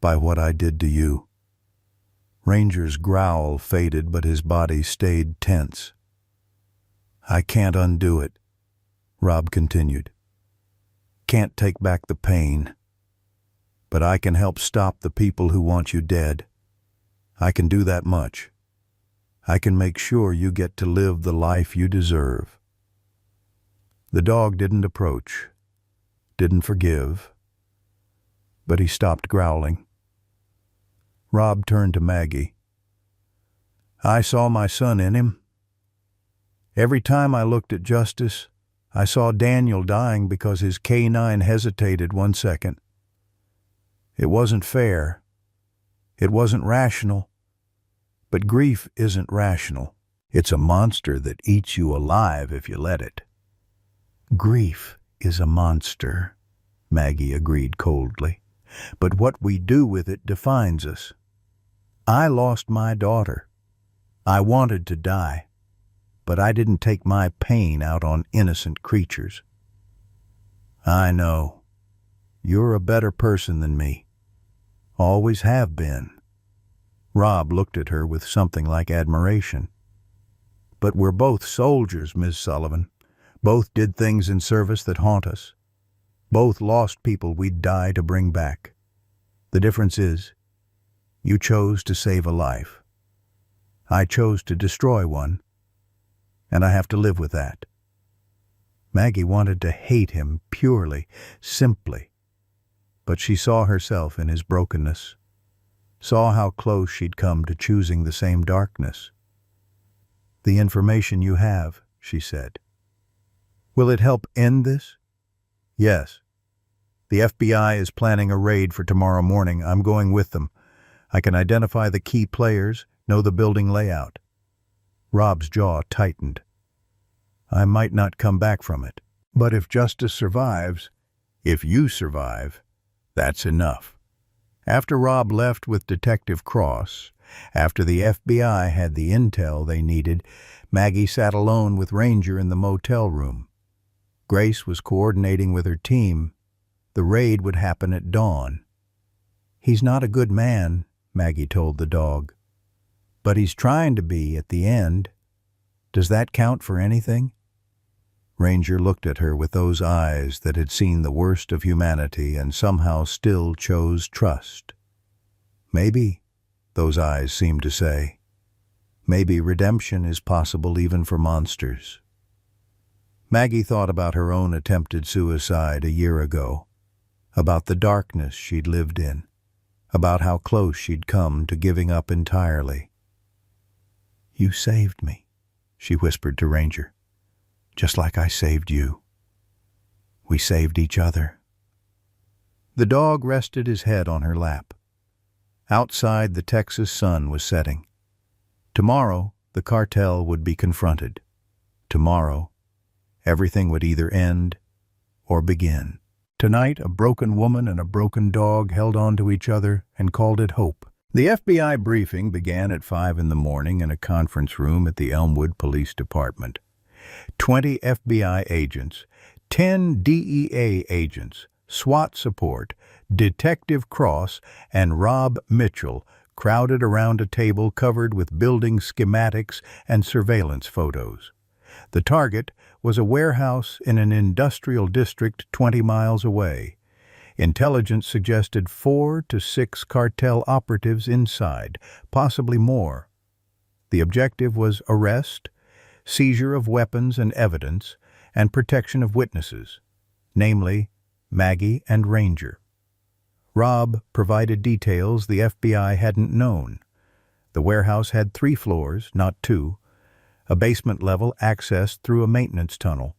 by what I did to you." Ranger's growl faded, but his body stayed tense. "I can't undo it," Rob continued. "Can't take back the pain. But I can help stop the people who want you dead. I can do that much. I can make sure you get to live the life you deserve." The dog didn't approach, didn't forgive, but he stopped growling. Rob turned to Maggie. "I saw my son in him. Every time I looked at justice, I saw Daniel dying because his canine hesitated 1 second. It wasn't fair. It wasn't rational. But grief isn't rational. It's a monster that eats you alive if you let it. Grief is a monster, Maggie agreed coldly. But what we do with it defines us. I lost my daughter. I wanted to die, but I didn't take my pain out on innocent creatures. I know. You're a better person than me. Always have been. Rob looked at her with something like admiration. But we're both soldiers, Miss Sullivan. Both did things in service that haunt us. Both lost people we'd die to bring back. The difference is, you chose to save a life. I chose to destroy one, and I have to live with that. Maggie wanted to hate him purely, simply, but she saw herself in his brokenness, saw how close she'd come to choosing the same darkness. The information you have, she said. Will it help end this? Yes. The FBI is planning a raid for tomorrow morning. I'm going with them. I can identify the key players, know the building layout. Rob's jaw tightened. I might not come back from it. But if justice survives, if you survive, that's enough. After Rob left with Detective Cross, after the FBI had the intel they needed, Maggie sat alone with Ranger in the motel room. Grace was coordinating with her team. The raid would happen at dawn. He's not a good man, Maggie told the dog. But he's trying to be at the end. Does that count for anything? Ranger looked at her with those eyes that had seen the worst of humanity and somehow still chose trust. Maybe, those eyes seemed to say. Maybe redemption is possible even for monsters. Maggie thought about her own attempted suicide a year ago, about the darkness she'd lived in, about how close she'd come to giving up entirely. You saved me, she whispered to Ranger, just like I saved you. We saved each other. The dog rested his head on her lap. Outside, the Texas sun was setting. Tomorrow, the cartel would be confronted. Tomorrow, everything would either end or begin. Tonight, a broken woman and a broken dog held on to each other and called it hope. The FBI briefing began at 5 in the morning in a conference room at the Elmwood Police Department. 20 FBI agents, 10 DEA agents, SWAT support, Detective Cross, and Rob Mitchell crowded around a table covered with building schematics and surveillance photos. The target was a warehouse in an industrial district 20 miles away. Intelligence suggested 4 to 6 cartel operatives inside, possibly more. The objective was arrest, seizure of weapons and evidence, and protection of witnesses, namely Maggie and Ranger. Rob provided details the FBI hadn't known. The warehouse had 3 floors, not 2, a basement level accessed through a maintenance tunnel,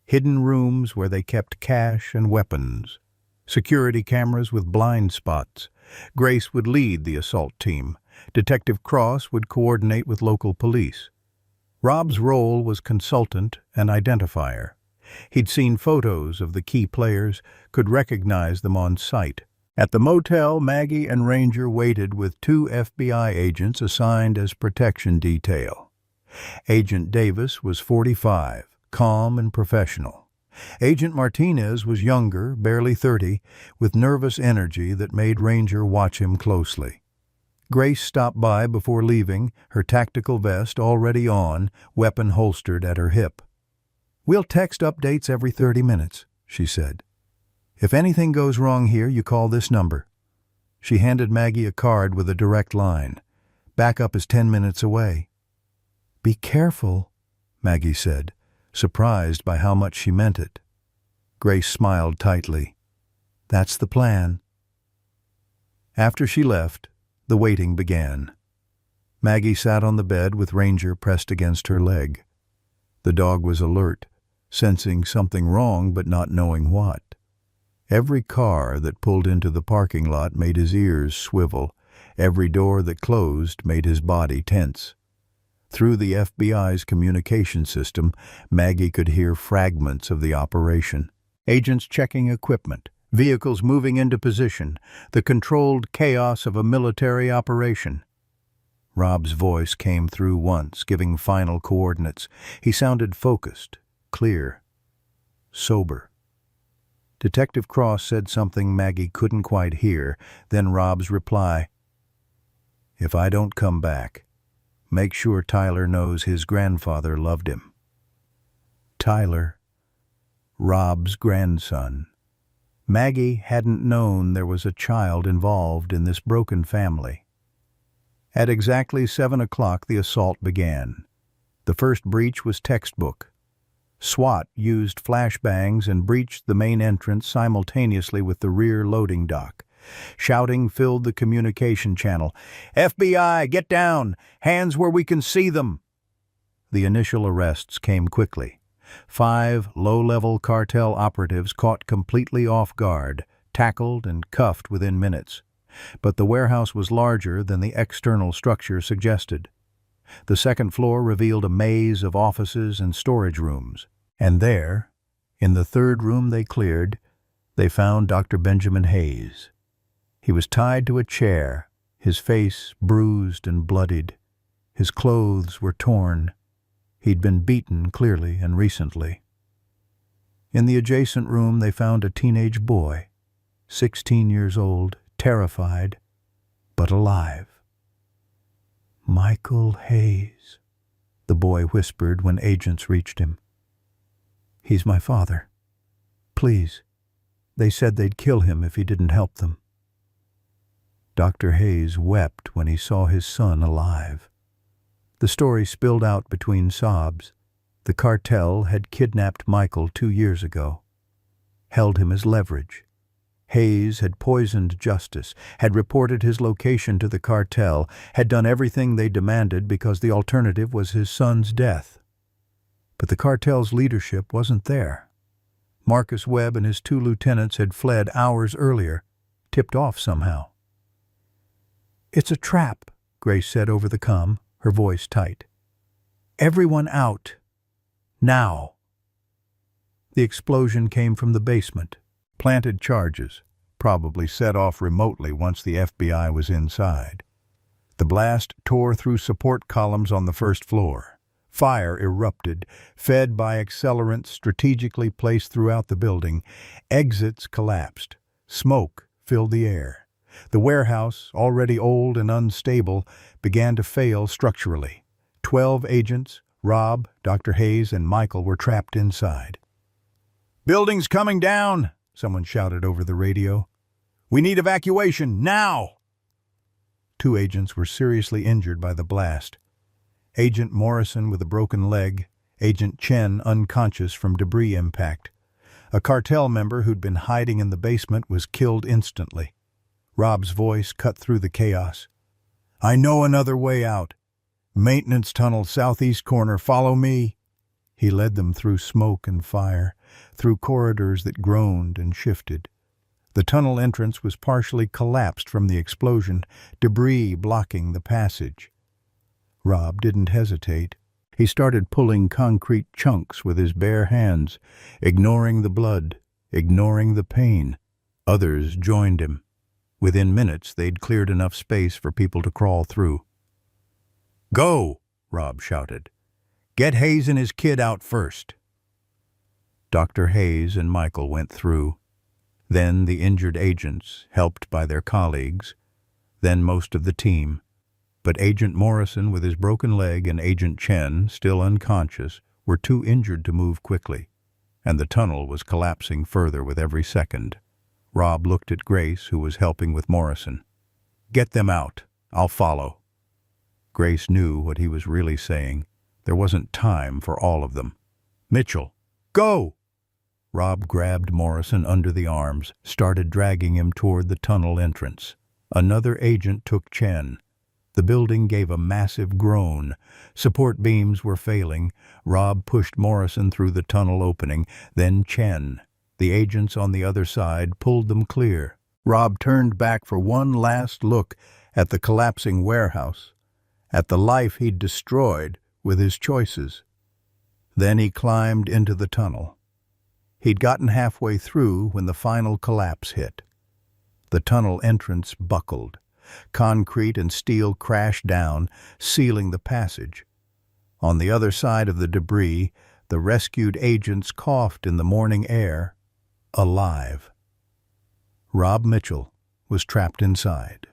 hidden rooms where they kept cash and weapons, security cameras with blind spots. Grace would lead the assault team. Detective Cross would coordinate with local police. Rob's role was consultant and identifier. He'd seen photos of the key players, could recognize them on sight. At the motel, Maggie and Ranger waited with 2 FBI agents assigned as protection detail. Agent Davis was 45, calm and professional. Agent Martinez was younger, barely 30, with nervous energy that made Ranger watch him closely. Grace stopped by before leaving, her tactical vest already on, weapon holstered at her hip. "We'll text updates every 30 minutes, she said. "If anything goes wrong here, you call this number." She handed Maggie a card with a direct line. "Backup is 10 minutes away." "Be careful," Maggie said, surprised by how much she meant it. Grace smiled tightly. "That's the plan." After she left, the waiting began. Maggie sat on the bed with Ranger pressed against her leg. The dog was alert, sensing something wrong but not knowing what. Every car that pulled into the parking lot made his ears swivel. Every door that closed made his body tense. Through the FBI's communication system, Maggie could hear fragments of the operation. Agents checking equipment, vehicles moving into position, the controlled chaos of a military operation. Rob's voice came through once, giving final coordinates. He sounded focused, clear, sober. Detective Cross said something Maggie couldn't quite hear, then Rob's reply, "If I don't come back, make sure Tyler knows his grandfather loved him." Tyler, Rob's grandson. Maggie hadn't known there was a child involved in this broken family. At exactly 7 o'clock, the assault began. The first breach was textbook. SWAT used flashbangs and breached the main entrance simultaneously with the rear loading dock. Shouting filled the communication channel. "FBI, get down! Hands where we can see them!" The initial arrests came quickly. 5 low-level cartel operatives caught completely off guard, tackled and cuffed within minutes. But the warehouse was larger than the external structure suggested. The second floor revealed a maze of offices and storage rooms. And there, in the third room they cleared, they found Dr. Benjamin Hayes. He was tied to a chair, his face bruised and bloodied. His clothes were torn. He'd been beaten clearly and recently. In the adjacent room they found a teenage boy, 16 years old, terrified, but alive. "Michael Hayes," the boy whispered when agents reached him. "He's my father. Please. They said they'd kill him if he didn't help them." Dr. Hayes wept when he saw his son alive. The story spilled out between sobs. The cartel had kidnapped Michael 2 years ago, held him as leverage. Hayes had poisoned Justice, had reported his location to the cartel, had done everything they demanded because the alternative was his son's death. But the cartel's leadership wasn't there. Marcus Webb and his 2 lieutenants had fled hours earlier, tipped off somehow. "It's a trap," Grace said over the comm, her voice tight. "Everyone out. Now." The explosion came from the basement. Planted charges, probably set off remotely once the FBI was inside. The blast tore through support columns on the first floor. Fire erupted, fed by accelerants strategically placed throughout the building. Exits collapsed. Smoke filled the air. The warehouse, already old and unstable, began to fail structurally. 12 agents, Rob, Dr. Hayes, and Michael were trapped inside. "Building's coming down!" someone shouted over the radio. "We need evacuation, now!" 2 agents were seriously injured by the blast. Agent Morrison with a broken leg, Agent Chen unconscious from debris impact. A cartel member who'd been hiding in the basement was killed instantly. Rob's voice cut through the chaos. "I know another way out. Maintenance tunnel, southeast corner, follow me." He led them through smoke and fire, through corridors that groaned and shifted. The tunnel entrance was partially collapsed from the explosion, debris blocking the passage. Rob didn't hesitate. He started pulling concrete chunks with his bare hands, ignoring the blood, ignoring the pain. Others joined him. Within minutes, they'd cleared enough space for people to crawl through. "Go!" Rob shouted. "Get Hayes and his kid out first." Dr. Hayes and Michael went through. Then the injured agents, helped by their colleagues. Then most of the team. But Agent Morrison with his broken leg and Agent Chen, still unconscious, were too injured to move quickly, and the tunnel was collapsing further with every second. Rob looked at Grace, who was helping with Morrison. "Get them out. I'll follow." Grace knew what he was really saying. There wasn't time for all of them. "Mitchell, go!" Rob grabbed Morrison under the arms, started dragging him toward the tunnel entrance. Another agent took Chen. The building gave a massive groan. Support beams were failing. Rob pushed Morrison through the tunnel opening, then Chen. The agents on the other side pulled them clear. Rob turned back for one last look at the collapsing warehouse, at the life he'd destroyed with his choices. Then he climbed into the tunnel. He'd gotten halfway through when the final collapse hit. The tunnel entrance buckled. Concrete and steel crashed down, sealing the passage. On the other side of the debris, the rescued agents coughed in the morning air, alive. Rob Mitchell was trapped inside.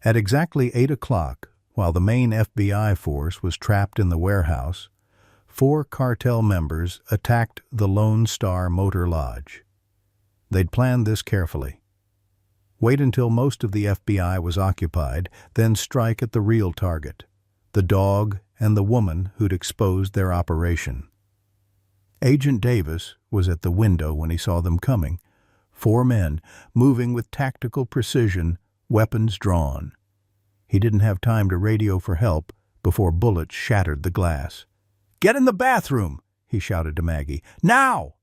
At exactly 8 o'clock, while the main FBI force was trapped in the warehouse, 4 cartel members attacked the Lone Star Motor Lodge. They'd planned this carefully. Wait until most of the FBI was occupied, then strike at the real target, the dog and the woman who'd exposed their operation. Agent Davis was at the window when he saw them coming, 4 men moving with tactical precision, weapons drawn. He didn't have time to radio for help before bullets shattered the glass. "Get in the bathroom!" he shouted to Maggie. "Now!"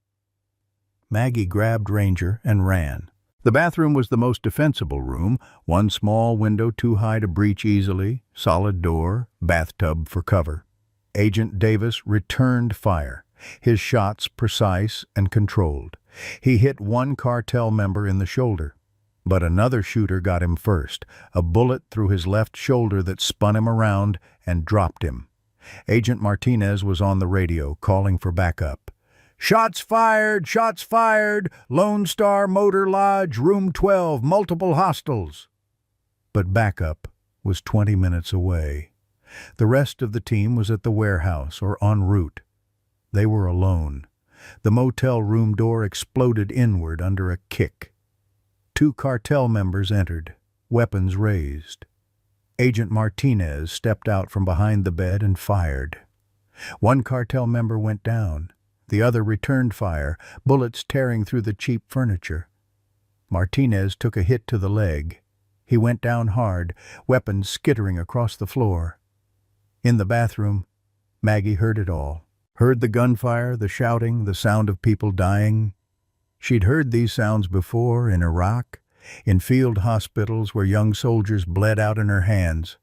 Maggie grabbed Ranger and ran. The bathroom was the most defensible room, one small window too high to breach easily, solid door, bathtub for cover. Agent Davis returned fire, his shots precise and controlled. He hit one cartel member in the shoulder. But another shooter got him first, a bullet through his left shoulder that spun him around and dropped him. Agent Martinez was on the radio, calling for backup. "Shots fired! Shots fired! Lone Star Motor Lodge, room 12, multiple hostiles." But backup was 20 minutes away. The rest of the team was at the warehouse or en route. They were alone. The motel room door exploded inward under a kick. 2 cartel members entered, weapons raised. Agent Martinez stepped out from behind the bed and fired. One cartel member went down. The other returned fire, bullets tearing through the cheap furniture. Martinez took a hit to the leg. He went down hard, weapons skittering across the floor. In the bathroom, Maggie heard it all. Heard the gunfire, the shouting, the sound of people dying. She'd heard these sounds before in Iraq, in field hospitals where young soldiers bled out in her hands.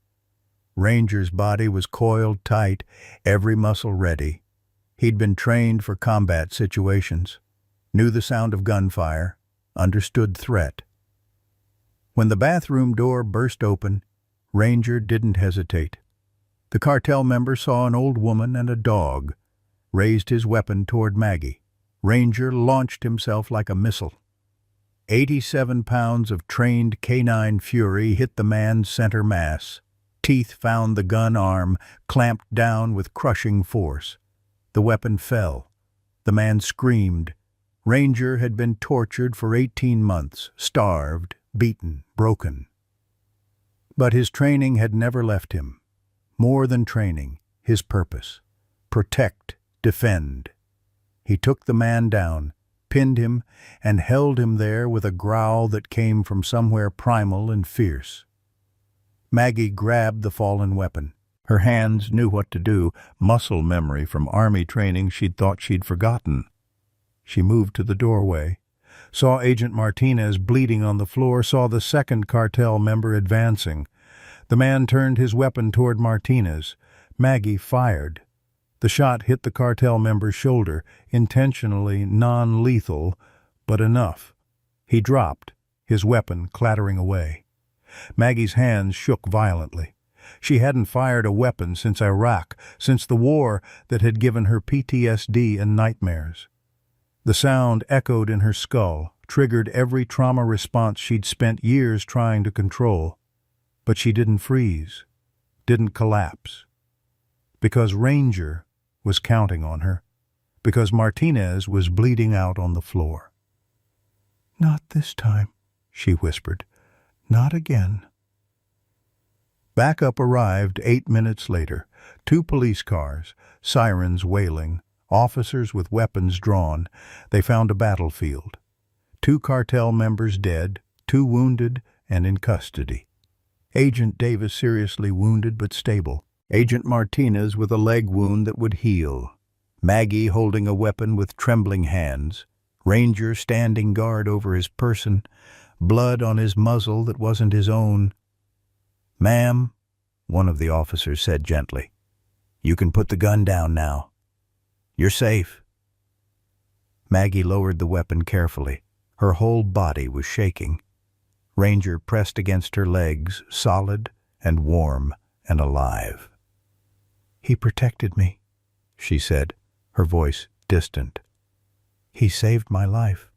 Ranger's body was coiled tight, every muscle ready. He'd been trained for combat situations, knew the sound of gunfire, understood threat. When the bathroom door burst open, Ranger didn't hesitate. The cartel member saw an old woman and a dog, raised his weapon toward Maggie. Ranger launched himself like a missile. 87 pounds of trained canine fury hit the man's center mass. Teeth found the gun arm, clamped down with crushing force. The weapon fell. The man screamed. Ranger had been tortured for 18 months, starved, beaten, broken. But his training had never left him. More than training, his purpose. Protect, defend. He took the man down, pinned him, and held him there with a growl that came from somewhere primal and fierce. Maggie grabbed the fallen weapon. Her hands knew what to do, muscle memory from army training she'd thought she'd forgotten. She moved to the doorway, saw Agent Martinez bleeding on the floor, saw the second cartel member advancing. The man turned his weapon toward Martinez. Maggie fired. The shot hit the cartel member's shoulder, intentionally non-lethal, but enough. He dropped, his weapon clattering away. Maggie's hands shook violently. She hadn't fired a weapon since Iraq, since the war that had given her PTSD and nightmares. The sound echoed in her skull, triggered every trauma response she'd spent years trying to control. But she didn't freeze, didn't collapse. Because Ranger was counting on her, because Martinez was bleeding out on the floor. "Not this time," she whispered. "Not again." Backup arrived 8 minutes later. 2 police cars, sirens wailing, officers with weapons drawn. They found a battlefield. 2 cartel members dead, 2 wounded and in custody. Agent Davis seriously wounded but stable. Agent Martinez with a leg wound that would heal. Maggie holding a weapon with trembling hands. Ranger standing guard over his person, blood on his muzzle that wasn't his own. "Ma'am," one of the officers said gently, You can put the gun down now. You're safe." Maggie lowered the weapon carefully. Her whole body was shaking. Ranger pressed against her legs, solid and warm and alive. "He protected me," she said, her voice distant. "He saved my life."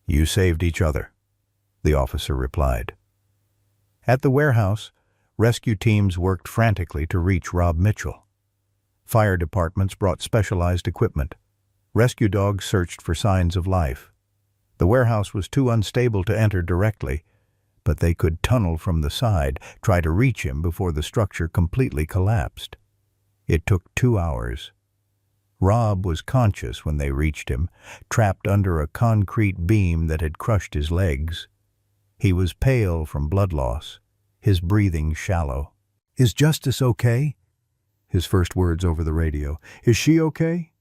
"You saved each other," the officer replied. At the warehouse, rescue teams worked frantically to reach Rob Mitchell. Fire departments brought specialized equipment. Rescue dogs searched for signs of life. The warehouse was too unstable to enter directly, but they could tunnel from the side, try to reach him before the structure completely collapsed. It took 2 hours. Rob was conscious when they reached him, trapped under a concrete beam that had crushed his legs. He was pale from blood loss, his breathing shallow. "Is Justice okay?" His first words over the radio. "Is she okay?"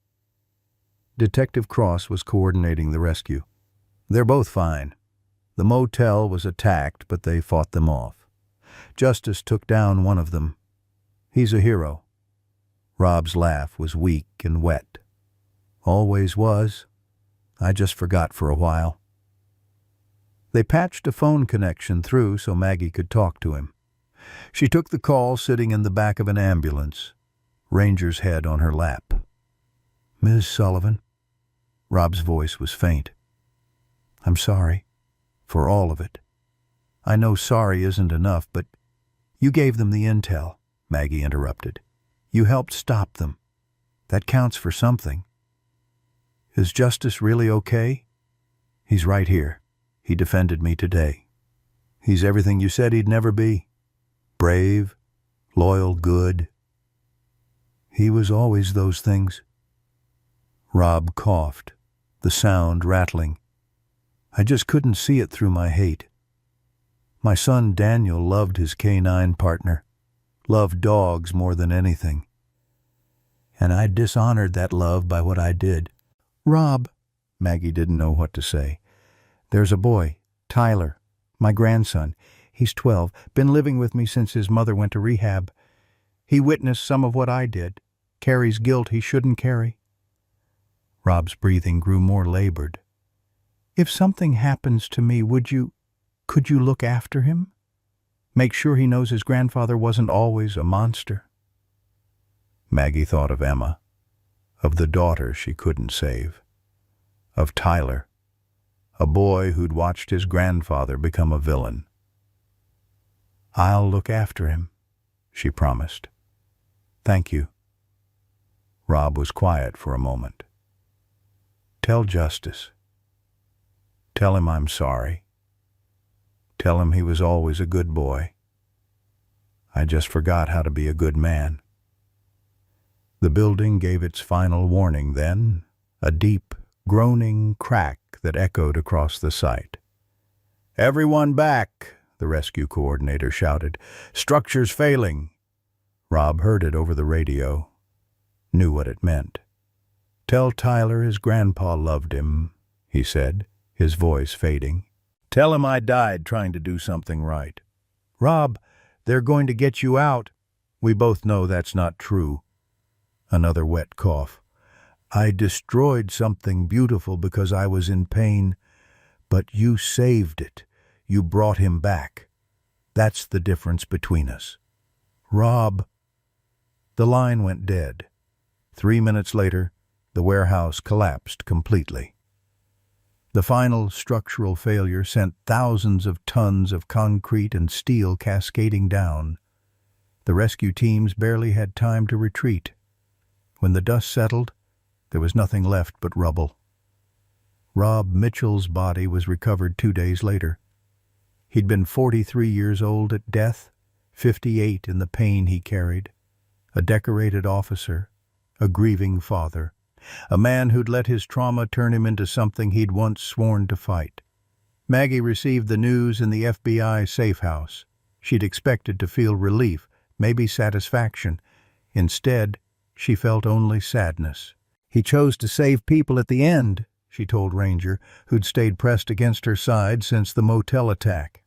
Detective Cross was coordinating the rescue. "They're both fine. The motel was attacked, but they fought them off. Justice took down one of them. He's a hero." Rob's laugh was weak and wet. "Always was. I just forgot for a while." They patched a phone connection through so Maggie could talk to him. She took the call sitting in the back of an ambulance, Ranger's head on her lap. "Ms. Sullivan?" Rob's voice was faint. "I'm sorry. For all of it. I know sorry isn't enough, but—" "You gave them the intel," Maggie interrupted. "You helped stop them. That counts for something." "Is Justice really okay?" "He's right here. He defended me today. He's everything you said he'd never be. Brave, loyal, good." "He was always those things." Rob coughed, the sound rattling. "I just couldn't see it through my hate. My son Daniel loved his canine partner, loved dogs more than anything. And I dishonored that love by what I did." "Rob," Maggie didn't know what to say. "There's a boy, Tyler, my grandson. He's 12, been living with me since his mother went to rehab. He witnessed some of what I did, carries guilt he shouldn't carry." Rob's breathing grew more labored. "If something happens to me, could you look after him? Make sure he knows his grandfather wasn't always a monster?" Maggie thought of Emma, of the daughter she couldn't save, of Tyler, a boy who'd watched his grandfather become a villain. "I'll look after him," she promised. "Thank you." Rob was quiet for a moment. "Tell Justice. Tell him I'm sorry. Tell him he was always a good boy. I just forgot how to be a good man." The building gave its final warning then, a deep, groaning crack that echoed across the site. "Everyone back," the rescue coordinator shouted. "Structure's failing." Rob heard it over the radio, knew what it meant. "Tell Tyler his grandpa loved him," he said, his voice fading. "Tell him I died trying to do something right." "Rob, they're going to get you out." "We both know that's not true." Another wet cough. "I destroyed something beautiful because I was in pain, but you saved it. You brought him back. That's the difference between us." "Rob." The line went dead. 3 minutes later, the warehouse collapsed completely. The final structural failure sent thousands of tons of concrete and steel cascading down. The rescue teams barely had time to retreat. When the dust settled, there was nothing left but rubble. Rob Mitchell's body was recovered 2 days later. He'd been 43 years old at death, 58 in the pain he carried. A decorated officer, a grieving father, a man who'd let his trauma turn him into something he'd once sworn to fight. Maggie received the news in the FBI safe house. She'd expected to feel relief, maybe satisfaction. Instead, she felt only sadness. "He chose to save people at the end," she told Ranger, who'd stayed pressed against her side since the motel attack.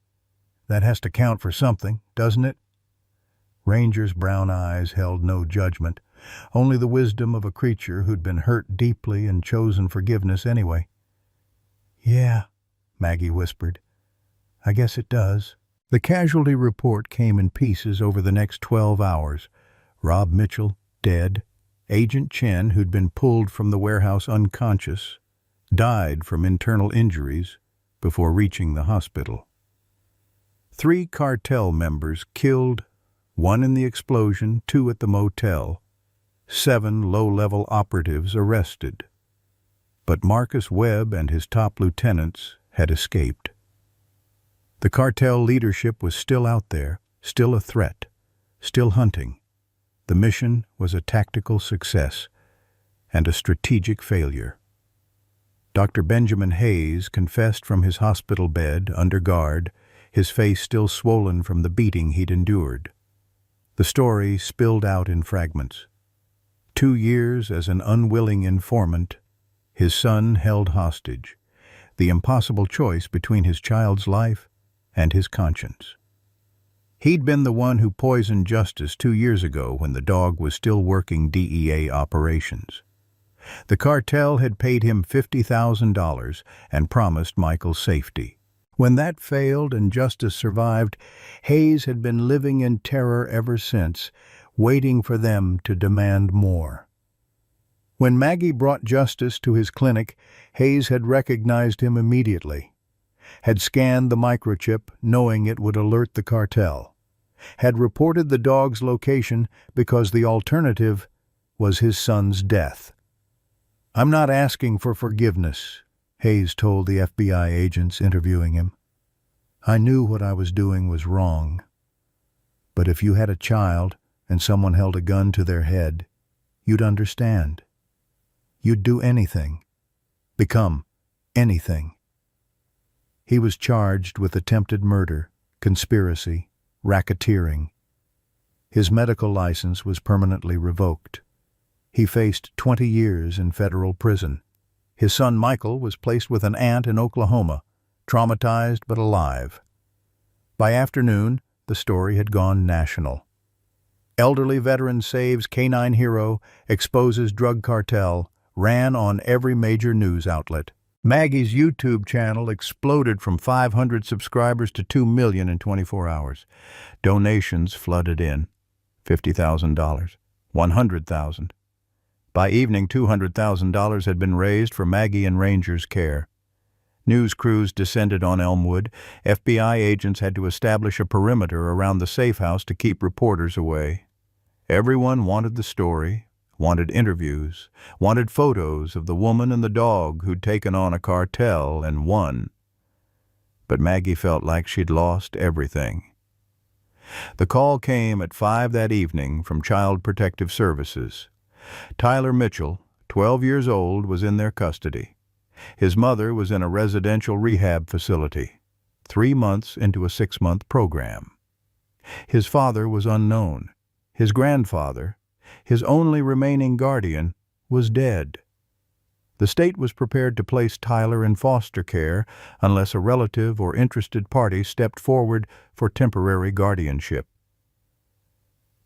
"That has to count for something, doesn't it?" Ranger's brown eyes held no judgment, only the wisdom of a creature who'd been hurt deeply and chosen forgiveness anyway. "Yeah," Maggie whispered. "I guess it does." The casualty report came in pieces over the next 12 hours. Rob Mitchell, dead. Agent Chen, who'd been pulled from the warehouse unconscious, died from internal injuries before reaching the hospital. 3 cartel members killed, 1 in the explosion, 2 at the motel. 7 low-level operatives arrested. But Marcus Webb and his top lieutenants had escaped. The cartel leadership was still out there, still a threat, still hunting. The mission was a tactical success and a strategic failure. Dr. Benjamin Hayes confessed from his hospital bed, under guard, his face still swollen from the beating he'd endured. The story spilled out in fragments. 2 years as an unwilling informant, his son held hostage, the impossible choice between his child's life and his conscience. He'd been the one who poisoned Justice 2 years ago when the dog was still working DEA operations. The cartel had paid him $50,000 and promised Michael's safety. When that failed and Justice survived, Hayes had been living in terror ever since, waiting for them to demand more. When Maggie brought Justice to his clinic, Hayes had recognized him immediately, had scanned the microchip knowing it would alert the cartel, had reported the dog's location because the alternative was his son's death. "I'm not asking for forgiveness," Hayes told the FBI agents interviewing him. "I knew what I was doing was wrong. But if you had a child and someone held a gun to their head, you'd understand. You'd do anything, become anything." He was charged with attempted murder, conspiracy, racketeering. His medical license was permanently revoked. He faced 20 years in federal prison. His son Michael was placed with an aunt in Oklahoma, traumatized but alive. By afternoon, the story had gone national. Elderly veteran saves canine hero, exposes drug cartel, ran on every major news outlet. Maggie's YouTube channel exploded from 500 subscribers to 2 million in 24 hours. Donations flooded in. $50,000, $100,000. By evening, $200,000 had been raised for Maggie and Ranger's care. News crews descended on Elmwood. FBI agents had to establish a perimeter around the safe house to keep reporters away. Everyone wanted the story, wanted interviews, wanted photos of the woman and the dog who'd taken on a cartel and won. But Maggie felt like she'd lost everything. The call came at 5 that evening from Child Protective Services. Tyler Mitchell, 12 years old, was in their custody. His mother was in a residential rehab facility, 3 months into a 6-month program. His father was unknown. His grandfather, his only remaining guardian, was dead. The state was prepared to place Tyler in foster care unless a relative or interested party stepped forward for temporary guardianship.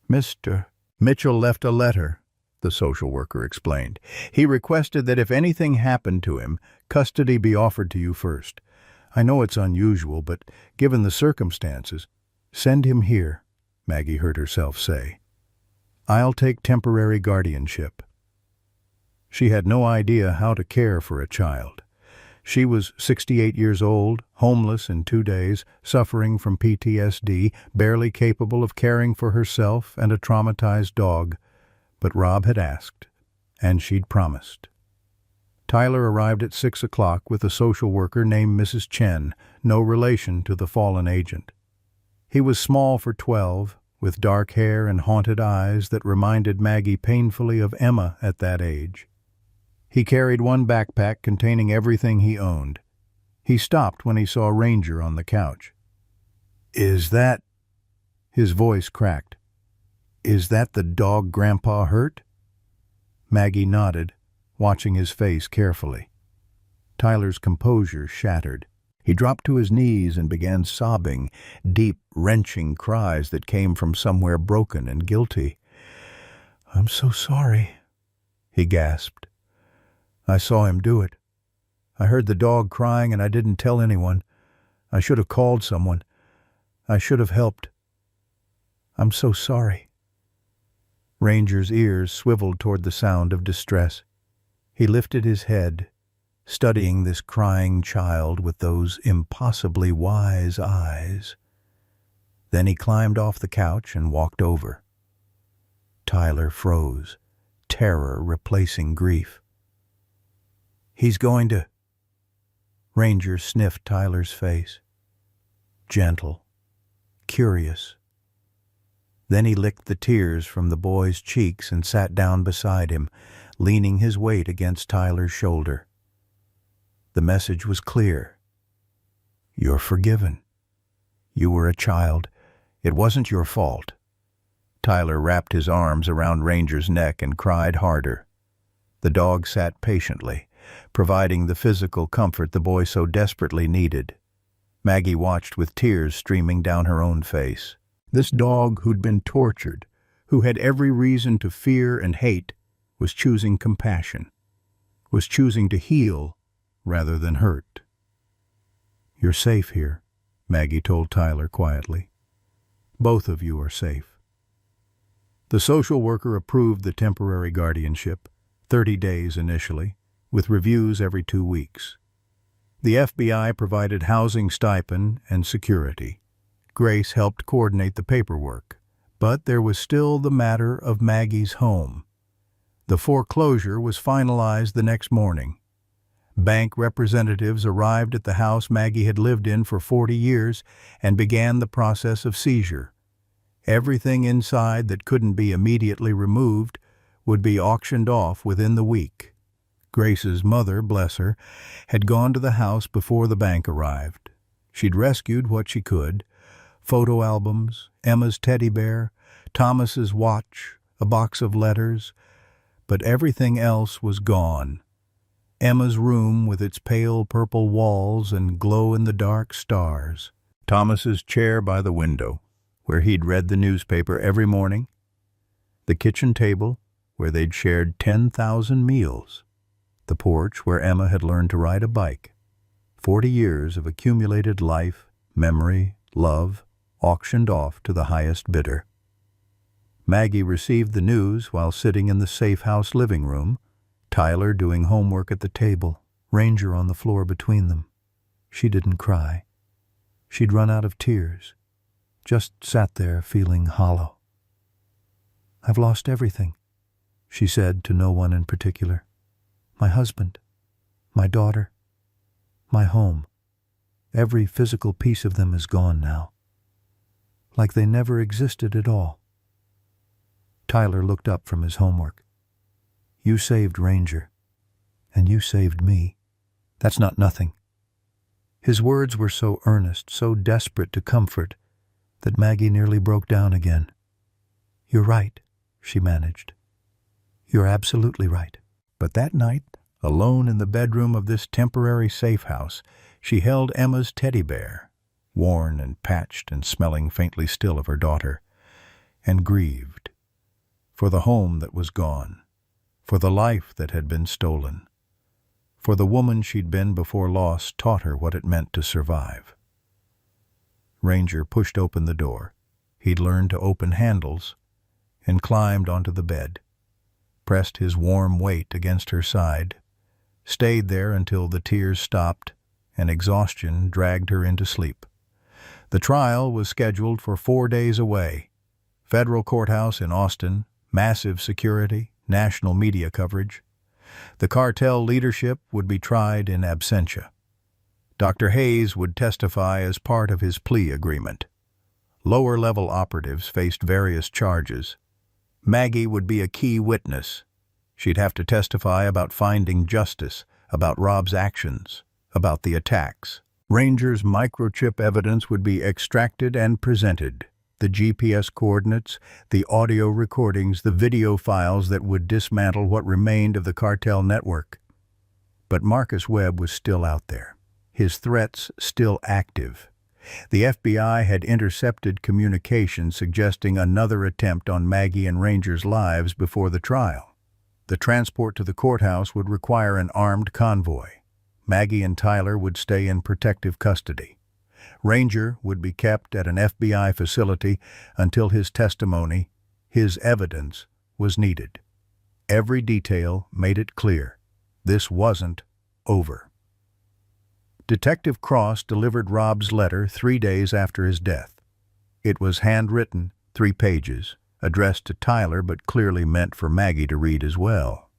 "Mr. Mitchell left a letter," the social worker explained. "He requested that if anything happened to him, custody be offered to you first. I know it's unusual, but given the circumstances, send him here," Maggie heard herself say. "I'll take temporary guardianship." She had no idea how to care for a child. She was 68 years old, homeless in 2 days, suffering from PTSD, barely capable of caring for herself and a traumatized dog. But Rob had asked, and she'd promised. Tyler arrived at 6 o'clock with a social worker named Mrs. Chen, no relation to the fallen agent. He was small for 12, with dark hair and haunted eyes that reminded Maggie painfully of Emma at that age. He carried one backpack containing everything he owned. He stopped when he saw Ranger on the couch. "Is that—" His voice cracked. "Is that the dog Grandpa hurt?" Maggie nodded, watching his face carefully. Tyler's composure shattered. He dropped to his knees and began sobbing, deep, wrenching cries that came from somewhere broken and guilty. "I'm so sorry," he gasped. "I saw him do it. I heard the dog crying and I didn't tell anyone. I should have called someone. I should have helped. I'm so sorry." Ranger's ears swiveled toward the sound of distress. He lifted his head, studying this crying child with those impossibly wise eyes. Then he climbed off the couch and walked over. Tyler froze, terror replacing grief. "He's going to—" Ranger sniffed Tyler's face. Gentle, curious. Then he licked the tears from the boy's cheeks and sat down beside him, leaning his weight against Tyler's shoulder. The message was clear. "You're forgiven. You were a child. It wasn't your fault." Tyler wrapped his arms around Ranger's neck and cried harder. The dog sat patiently, providing the physical comfort the boy so desperately needed. Maggie watched with tears streaming down her own face. This dog who'd been tortured, who had every reason to fear and hate, was choosing compassion, was choosing to heal rather than hurt. "You're safe here," Maggie told Tyler quietly. "Both of you are safe." The social worker approved the temporary guardianship, 30 days initially, with reviews every 2 weeks. The FBI provided housing stipend and security. Grace helped coordinate the paperwork, but there was still the matter of Maggie's home. The foreclosure was finalized the next morning. Bank representatives arrived at the house Maggie had lived in for 40 years and began the process of seizure. Everything inside that couldn't be immediately removed would be auctioned off within the week. Grace's mother, bless her, had gone to the house before the bank arrived. She'd rescued what she could: photo albums, Emma's teddy bear, Thomas's watch, a box of letters, but everything else was gone. Emma's room with its pale purple walls and glow-in-the-dark stars. Thomas's chair by the window, where he'd read the newspaper every morning. The kitchen table, where they'd shared 10,000 meals. The porch where Emma had learned to ride a bike. 40 years of accumulated life, memory, love, auctioned off to the highest bidder. Maggie received the news while sitting in the safe house living room, Tyler doing homework at the table, Ranger on the floor between them. She didn't cry. She'd run out of tears, just sat there feeling hollow. "I've lost everything," she said to no one in particular. "My husband, my daughter, my home. Every physical piece of them is gone now. Like they never existed at all." Tyler looked up from his homework. "You saved Ranger, and you saved me. That's not nothing." His words were so earnest, so desperate to comfort, that Maggie nearly broke down again. "You're right," she managed. "You're absolutely right." But that night, alone in the bedroom of this temporary safe house, she held Emma's teddy bear, worn and patched and smelling faintly still of her daughter, and grieved for the home that was gone, for the life that had been stolen, for the woman she'd been before loss taught her what it meant to survive. Ranger pushed open the door. He'd learned to open handles, and climbed onto the bed, pressed his warm weight against her side, stayed there until the tears stopped and exhaustion dragged her into sleep. The trial was scheduled for 4 days away. Federal courthouse in Austin, massive security, national media coverage. The cartel leadership would be tried in absentia. Dr. Hayes would testify as part of his plea agreement. Lower-level operatives faced various charges. Maggie would be a key witness. She'd have to testify about finding justice, about Rob's actions, about the attacks. Ranger's microchip evidence would be extracted and presented. The GPS coordinates, the audio recordings, the video files that would dismantle what remained of the cartel network. But Marcus Webb was still out there. his threats still active. The FBI had intercepted communication suggesting another attempt on Maggie and Ranger's lives before the trial. The transport to the courthouse would require an armed convoy. Maggie and Tyler would stay in protective custody. Ranger would be kept at an FBI facility until his testimony, his evidence, was needed. Every detail made it clear this wasn't over. Detective Cross delivered Rob's letter 3 days after his death. It was handwritten, 3 pages, addressed to Tyler but clearly meant for Maggie to read as well.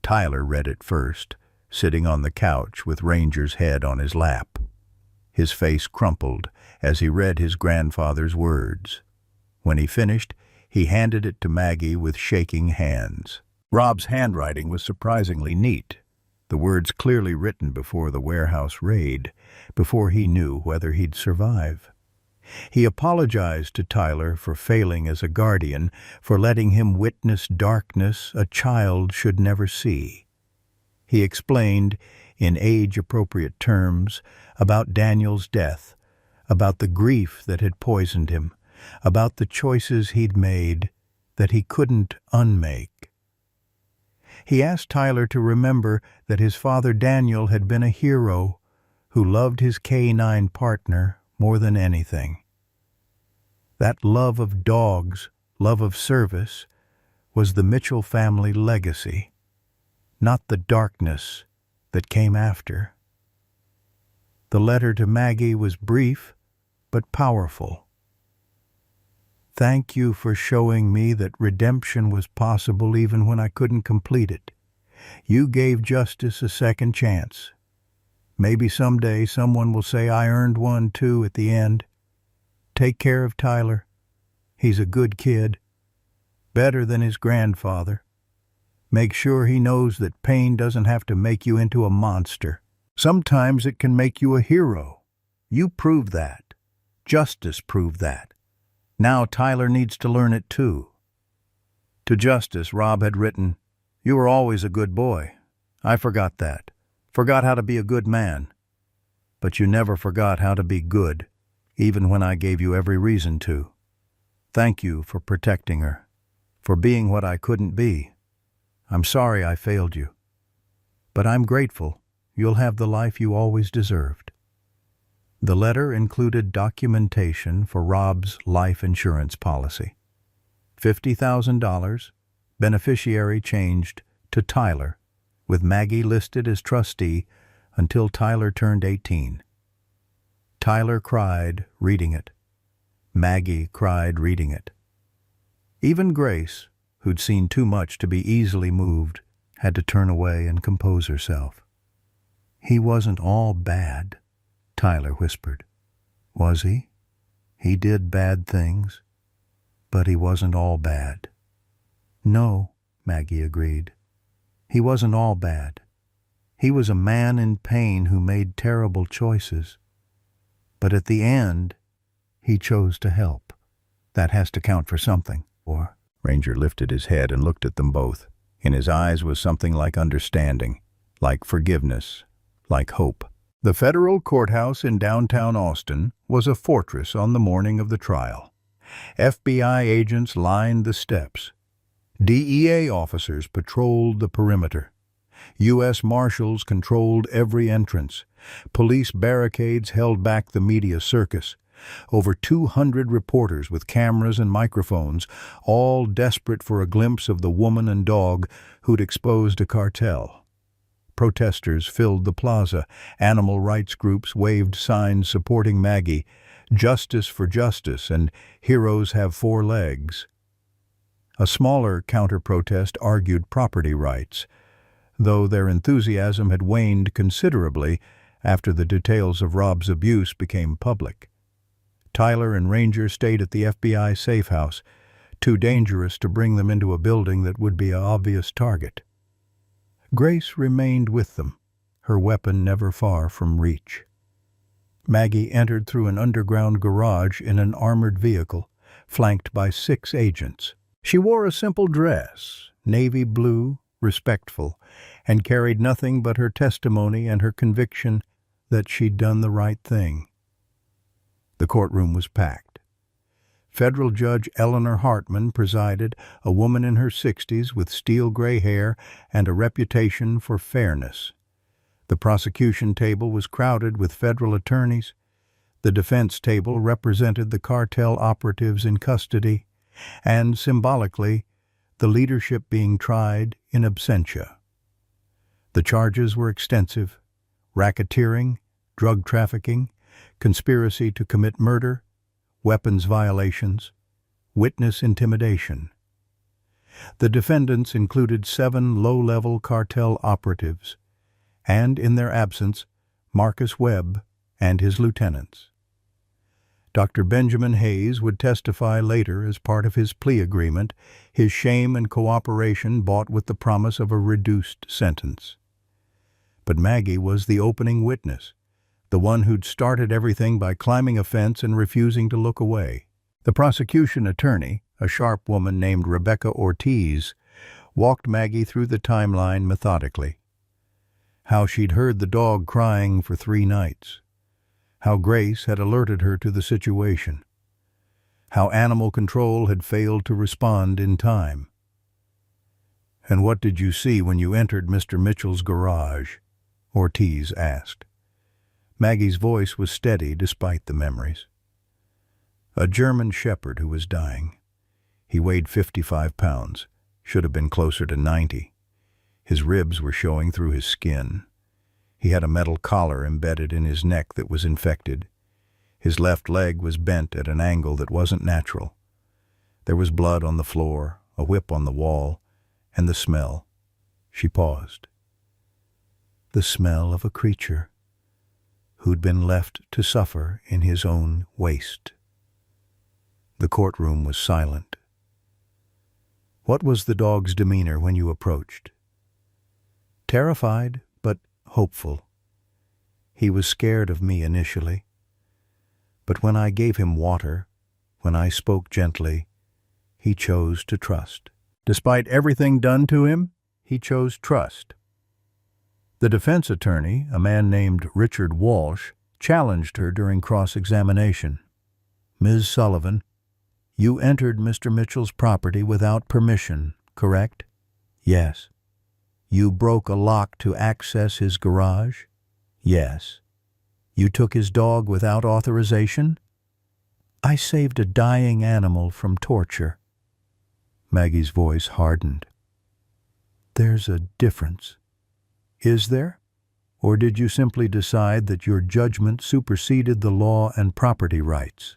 Tyler read it first, sitting on the couch with Ranger's head on his lap. His face crumpled as he read his grandfather's words. When he finished, he handed it to Maggie with shaking hands. Rob's handwriting was surprisingly neat, the words clearly written before the warehouse raid, before he knew whether he'd survive. He apologized to Tyler for failing as a guardian, for letting him witness darkness a child should never see. He explained, in age-appropriate terms, about Daniel's death, about the grief that had poisoned him, about the choices he'd made that he couldn't unmake. He asked Tyler to remember that his father Daniel had been a hero who loved his canine partner more than anything. That love of dogs, love of service, was the Mitchell family legacy, not the darkness that came after. The letter to Maggie was brief but powerful. Thank you for showing me that redemption was possible even when I couldn't complete it. You gave justice a second chance. Maybe someday someone will say I earned one too at the end. Take care of Tyler. He's a good kid. Better than his grandfather. Make sure he knows that pain doesn't have to make you into a monster. Sometimes it can make you a hero. You proved that. Justice proved that. Now Tyler needs to learn it too. To Justice, Rob had written, "You were always a good boy. I forgot that. Forgot how to be a good man. But you never forgot how to be good, even when I gave you every reason to. Thank you for protecting her, for being what I couldn't be. I'm sorry I failed you. But I'm grateful you'll have the life you always deserved." The letter included documentation for Rob's life insurance policy. $50,000, beneficiary changed to Tyler, with Maggie listed as trustee until Tyler turned 18. Tyler cried reading it. Maggie cried reading it. Even Grace, who'd seen too much to be easily moved, had to turn away and compose herself. "He wasn't all bad," Tyler whispered. "Was he? He did bad things, but he wasn't all bad." "No," Maggie agreed. "He wasn't all bad. He was a man in pain who made terrible choices. But at the end, he chose to help. That has to count for something." Or Ranger lifted his head and looked at them both. In his eyes was something like understanding, like forgiveness, like hope. The federal courthouse in downtown Austin was a fortress on the morning of the trial. FBI agents lined the steps. DEA officers patrolled the perimeter. U.S. Marshals controlled every entrance. Police barricades held back the media circus. Over 200 reporters with cameras and microphones, all desperate for a glimpse of the woman and dog who'd exposed a cartel. Protesters filled the plaza. Animal rights groups waved signs supporting Maggie, "Justice for Justice," and "Heroes have 4 legs." A smaller counter-protest argued property rights, though their enthusiasm had waned considerably after the details of Rob's abuse became public. Tyler and Ranger stayed at the FBI safe house, too dangerous to bring them into a building that would be an obvious target. Grace remained with them, her weapon never far from reach. Maggie entered through an underground garage in an armored vehicle, flanked by 6 agents. She wore a simple dress, navy blue, respectful, and carried nothing but her testimony and her conviction that she'd done the right thing. The courtroom was packed. Federal Judge Eleanor Hartman presided, a woman in her 60s with steel-gray hair and a reputation for fairness. The prosecution table was crowded with federal attorneys. The defense table represented the cartel operatives in custody, and, symbolically, the leadership being tried in absentia. The charges were extensive: racketeering, drug trafficking, conspiracy to commit murder, weapons violations, witness intimidation. The defendants included 7 low-level cartel operatives, and, in their absence, Marcus Webb and his lieutenants. Dr. Benjamin Hayes would testify later as part of his plea agreement, his shame and cooperation bought with the promise of a reduced sentence. But Maggie was the opening witness, the one who'd started everything by climbing a fence and refusing to look away. The prosecution attorney, a sharp woman named Rebecca Ortiz, walked Maggie through the timeline methodically. How she'd heard the dog crying for 3 nights. How Grace had alerted her to the situation. How animal control had failed to respond in time. "And what did you see when you entered Mr. Mitchell's garage?" Ortiz asked. Maggie's voice was steady despite the memories. "A German shepherd who was dying. He weighed 55 pounds, should have been closer to 90. His ribs were showing through his skin. He had a metal collar embedded in his neck that was infected. His left leg was bent at an angle that wasn't natural. There was blood on the floor, a whip on the wall, and the smell." She paused. The smell of a creature who'd been left to suffer in his own waste. The courtroom was silent. "What was the dog's demeanor when you approached?" "Terrified, but hopeful. He was scared of me initially. But when I gave him water, when I spoke gently, he chose to trust. Despite everything done to him, he chose trust." The defense attorney, a man named Richard Walsh, challenged her during cross-examination. "Ms. Sullivan, you entered Mr. Mitchell's property without permission, correct?" "Yes." "You broke a lock to access his garage?" "Yes." "You took his dog without authorization?" "I saved a dying animal from torture." Maggie's voice hardened. "There's a difference." "Is there? Or did you simply decide that your judgment superseded the law and property rights?"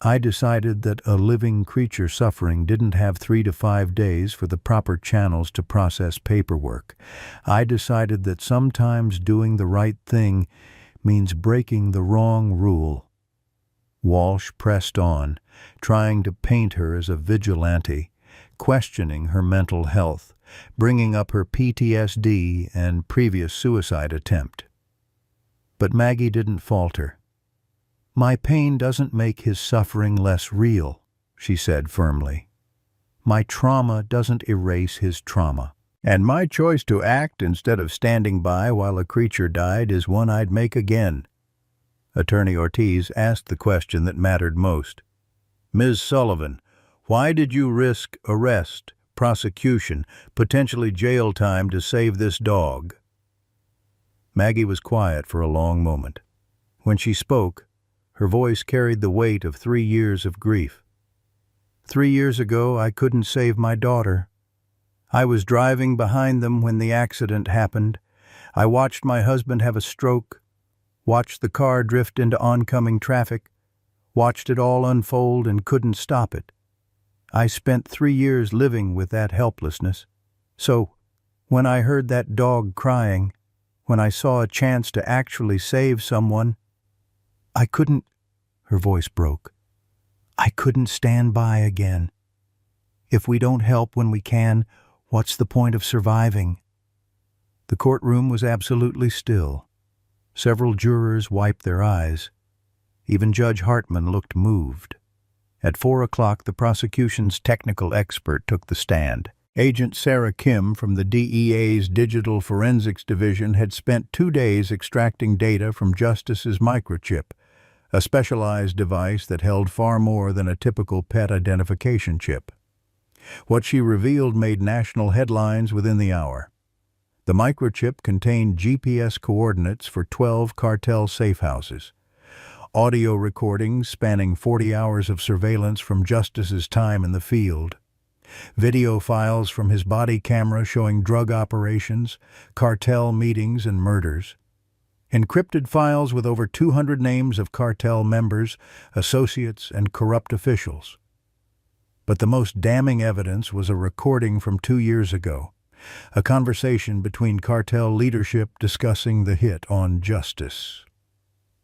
"I decided that a living creature suffering didn't have 3 to 5 days for the proper channels to process paperwork. I decided that sometimes doing the right thing means breaking the wrong rule." Walsh pressed on, trying to paint her as a vigilante, questioning her mental health, bringing up her PTSD and previous suicide attempt. But Maggie didn't falter. "My pain doesn't make his suffering less real," she said firmly. "My trauma doesn't erase his trauma. And my choice to act instead of standing by while a creature died is one I'd make again." Attorney Ortiz asked the question that mattered most. "Ms. Sullivan, why did you risk arrest, prosecution, potentially jail time to save this dog?" Maggie was quiet for a long moment. When she spoke, her voice carried the weight of 3 years of grief. 3 years ago, I couldn't save my daughter. I was driving behind them when the accident happened. I watched my husband have a stroke, watched the car drift into oncoming traffic, watched it all unfold and couldn't stop it. I spent 3 years living with that helplessness. So, when I heard that dog crying, when I saw a chance to actually save someone, I couldn't—" her voice broke. "I couldn't stand by again. If we don't help when we can, what's the point of surviving?" The courtroom was absolutely still. Several jurors wiped their eyes. Even Judge Hartman looked moved. At 4 o'clock, the prosecution's technical expert took the stand. Agent Sarah Kim from the DEA's Digital Forensics Division had spent 2 days extracting data from Justice's microchip, a specialized device that held far more than a typical pet identification chip. What she revealed made national headlines within the hour. The microchip contained GPS coordinates for 12 cartel safehouses, audio recordings spanning 40 hours of surveillance from Justice's time in the field, video files from his body camera showing drug operations, cartel meetings, and murders, encrypted files with over 200 names of cartel members, associates, and corrupt officials. But the most damning evidence was a recording from 2 years ago, a conversation between cartel leadership discussing the hit on Justice.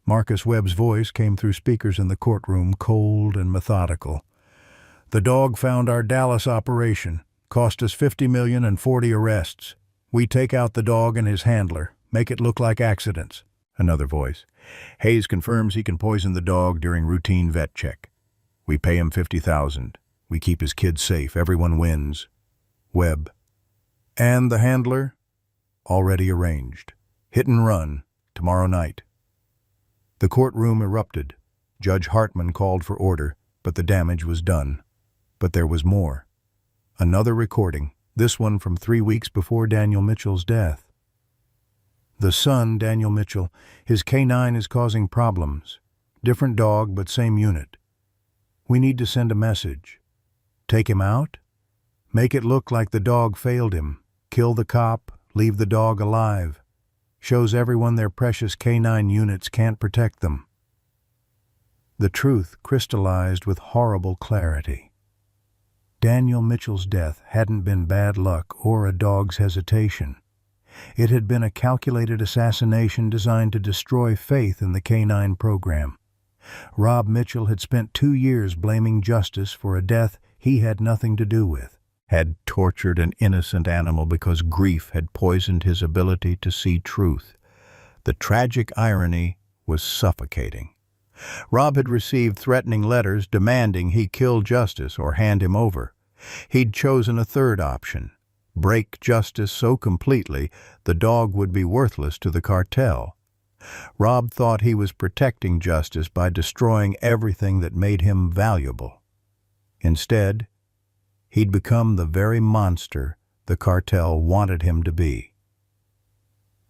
Marcus Webb's voice came through speakers in the courtroom, cold and methodical. "The dog found our Dallas operation, cost us $50 million and 40 arrests. We take out the dog and his handler, make it look like accidents." Another voice. "Hayes confirms he can poison the dog during routine vet check. We pay him $50,000. We keep his kids safe. Everyone wins." Webb. "And the handler?" "Already arranged. Hit and run, tomorrow night." The courtroom erupted. Judge Hartman called for order, but the damage was done. But there was more. Another recording, this one from 3 weeks before Daniel Mitchell's death. "The son, Daniel Mitchell, his K9 is causing problems. Different dog, but same unit. We need to send a message. Take him out? Make it look like the dog failed him. Kill the cop, leave the dog alive. Shows everyone their precious K9 units can't protect them." The truth crystallized with horrible clarity. Daniel Mitchell's death hadn't been bad luck or a dog's hesitation. It had been a calculated assassination designed to destroy faith in the K9 program. Rob Mitchell had spent 2 years blaming Justice for a death he had nothing to do with, had tortured an innocent animal because grief had poisoned his ability to see truth. The tragic irony was suffocating. Rob had received threatening letters demanding he kill Justice or hand him over. He'd chosen a third option: break Justice so completely the dog would be worthless to the cartel. Rob thought he was protecting Justice by destroying everything that made him valuable. Instead, he'd become the very monster the cartel wanted him to be.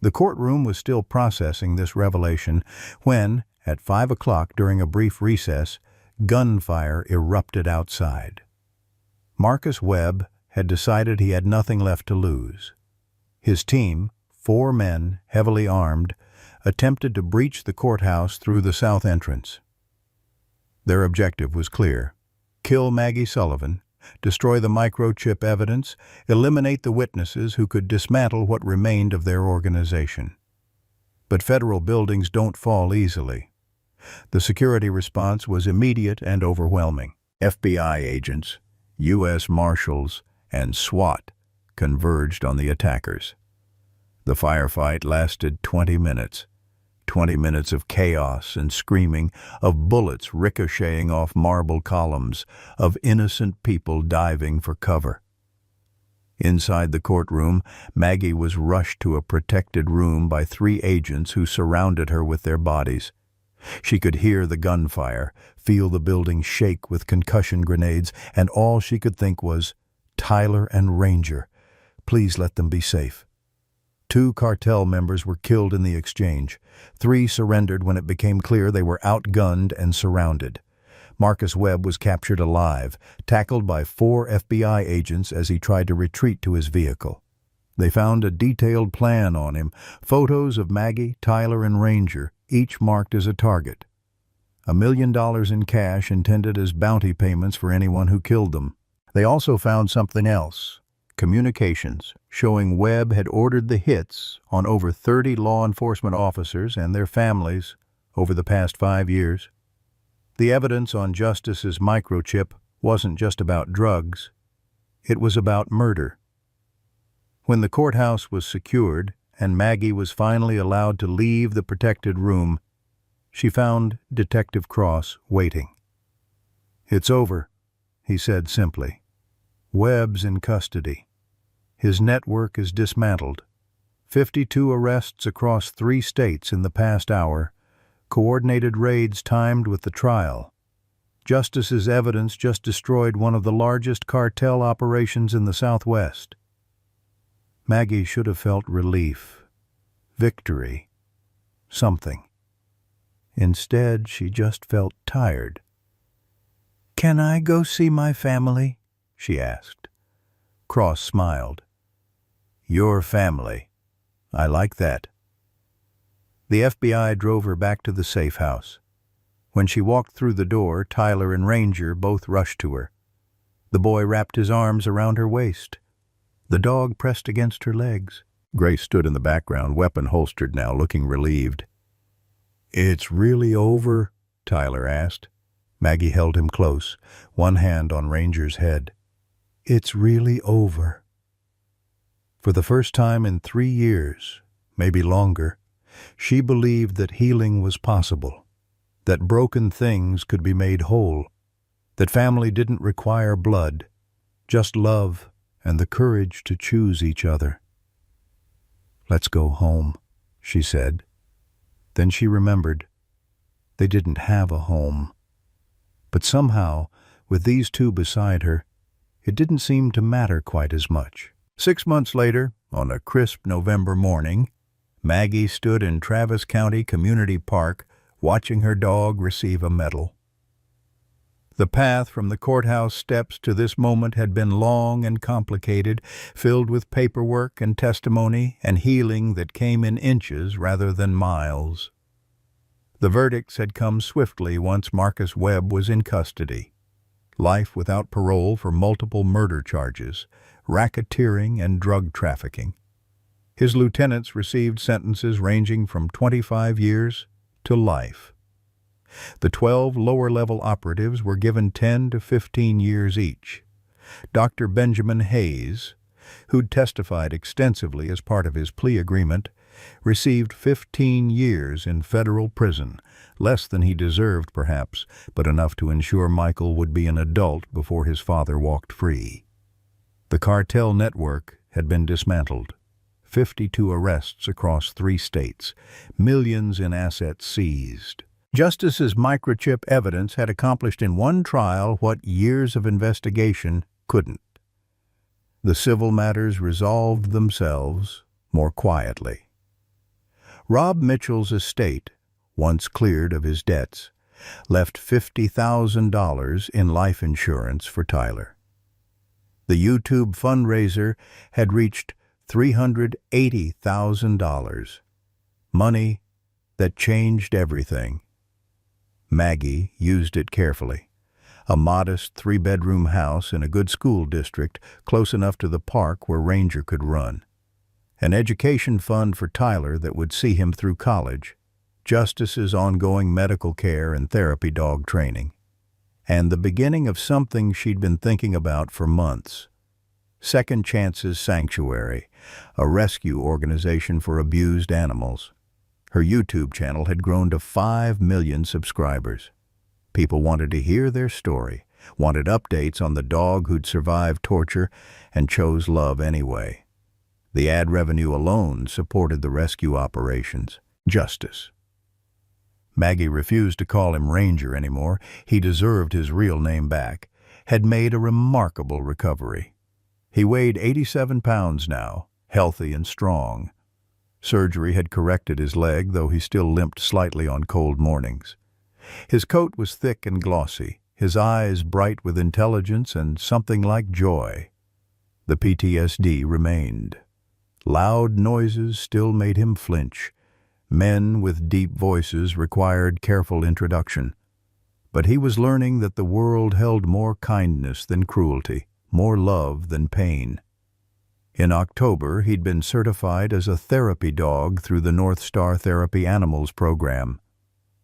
The courtroom was still processing this revelation when, at 5 o'clock during a brief recess, gunfire erupted outside. Marcus Webb had decided he had nothing left to lose. His team, 4 men, heavily armed, attempted to breach the courthouse through the south entrance. Their objective was clear: kill Maggie Sullivan, destroy the microchip evidence, eliminate the witnesses who could dismantle what remained of their organization. But federal buildings don't fall easily. The security response was immediate and overwhelming. FBI agents, U.S. Marshals, and SWAT converged on the attackers. The firefight lasted 20 minutes. 20 minutes of chaos and screaming, of bullets ricocheting off marble columns, of innocent people diving for cover. Inside the courtroom, Maggie was rushed to a protected room by 3 agents who surrounded her with their bodies. She could hear the gunfire, feel the building shake with concussion grenades, and all she could think was, "Tyler and Ranger, please let them be safe." 2 cartel members were killed in the exchange. 3 surrendered when it became clear they were outgunned and surrounded. Marcus Webb was captured alive, tackled by 4 FBI agents as he tried to retreat to his vehicle. They found a detailed plan on him, photos of Maggie, Tyler, and Ranger, each marked as a target. $1 million in cash intended as bounty payments for anyone who killed them. They also found something else: communications showing Webb had ordered the hits on over 30 law enforcement officers and their families over the past 5 years. The evidence on Justice's microchip wasn't just about drugs. It was about murder. When the courthouse was secured and Maggie was finally allowed to leave the protected room, she found Detective Cross waiting. "It's over," he said simply. "Webb's in custody." His network is dismantled. 52 arrests across 3 states in the past hour, coordinated raids timed with the trial. Justice's evidence just destroyed one of the largest cartel operations in the Southwest. Maggie should have felt relief, victory, something. Instead, she just felt tired. "Can I go see my family?" she asked. Cross smiled. "Your family. I like that." The FBI drove her back to the safe house. When she walked through the door, Tyler and Ranger both rushed to her. The boy wrapped his arms around her waist. The dog pressed against her legs. Grace stood in the background, weapon holstered now, looking relieved. "It's really over?" Tyler asked. Maggie held him close, one hand on Ranger's head. "It's really over." For the first time in 3 years, maybe longer, she believed that healing was possible, that broken things could be made whole, that family didn't require blood, just love and the courage to choose each other. "Let's go home," she said. Then she remembered. They didn't have a home. But somehow, with these two beside her, it didn't seem to matter quite as much. 6 months later, on a crisp November morning, Maggie stood in Travis County Community Park watching her dog receive a medal. The path from the courthouse steps to this moment had been long and complicated, filled with paperwork and testimony and healing that came in inches rather than miles. The verdicts had come swiftly once Marcus Webb was in custody. Life without parole for multiple murder charges, racketeering and drug trafficking. His lieutenants received sentences ranging from 25 years to life. The 12 lower-level operatives were given 10 to 15 years each. Dr. Benjamin Hayes, who'd testified extensively as part of his plea agreement, received 15 years in federal prison, less than he deserved perhaps, but enough to ensure Michael would be an adult before his father walked free. The cartel network had been dismantled. 52 arrests across 3 states, millions in assets seized. Justice's microchip evidence had accomplished in one trial what years of investigation couldn't. The civil matters resolved themselves more quietly. Rob Mitchell's estate, once cleared of his debts, left $50,000 in life insurance for Tyler. The YouTube fundraiser had reached $380,000. Money that changed everything. Maggie used it carefully. A modest 3-bedroom house in a good school district close enough to the park where Ranger could run. An education fund for Tyler that would see him through college. Justice's ongoing medical care and therapy dog training. And the beginning of something she'd been thinking about for months. Second Chances Sanctuary, a rescue organization for abused animals. Her YouTube channel had grown to 5 million subscribers. People wanted to hear their story, wanted updates on the dog who'd survived torture and chose love anyway. The ad revenue alone supported the rescue operations. Justice. Maggie refused to call him Ranger anymore. He deserved his real name back. Had made a remarkable recovery. He weighed 87 pounds now, healthy and strong. Surgery had corrected his leg, though he still limped slightly on cold mornings. His coat was thick and glossy, his eyes bright with intelligence and something like joy. The PTSD remained. Loud noises still made him flinch. Men with deep voices required careful introduction. But he was learning that the world held more kindness than cruelty, more love than pain. In October, he'd been certified as a therapy dog through the North Star Therapy Animals program.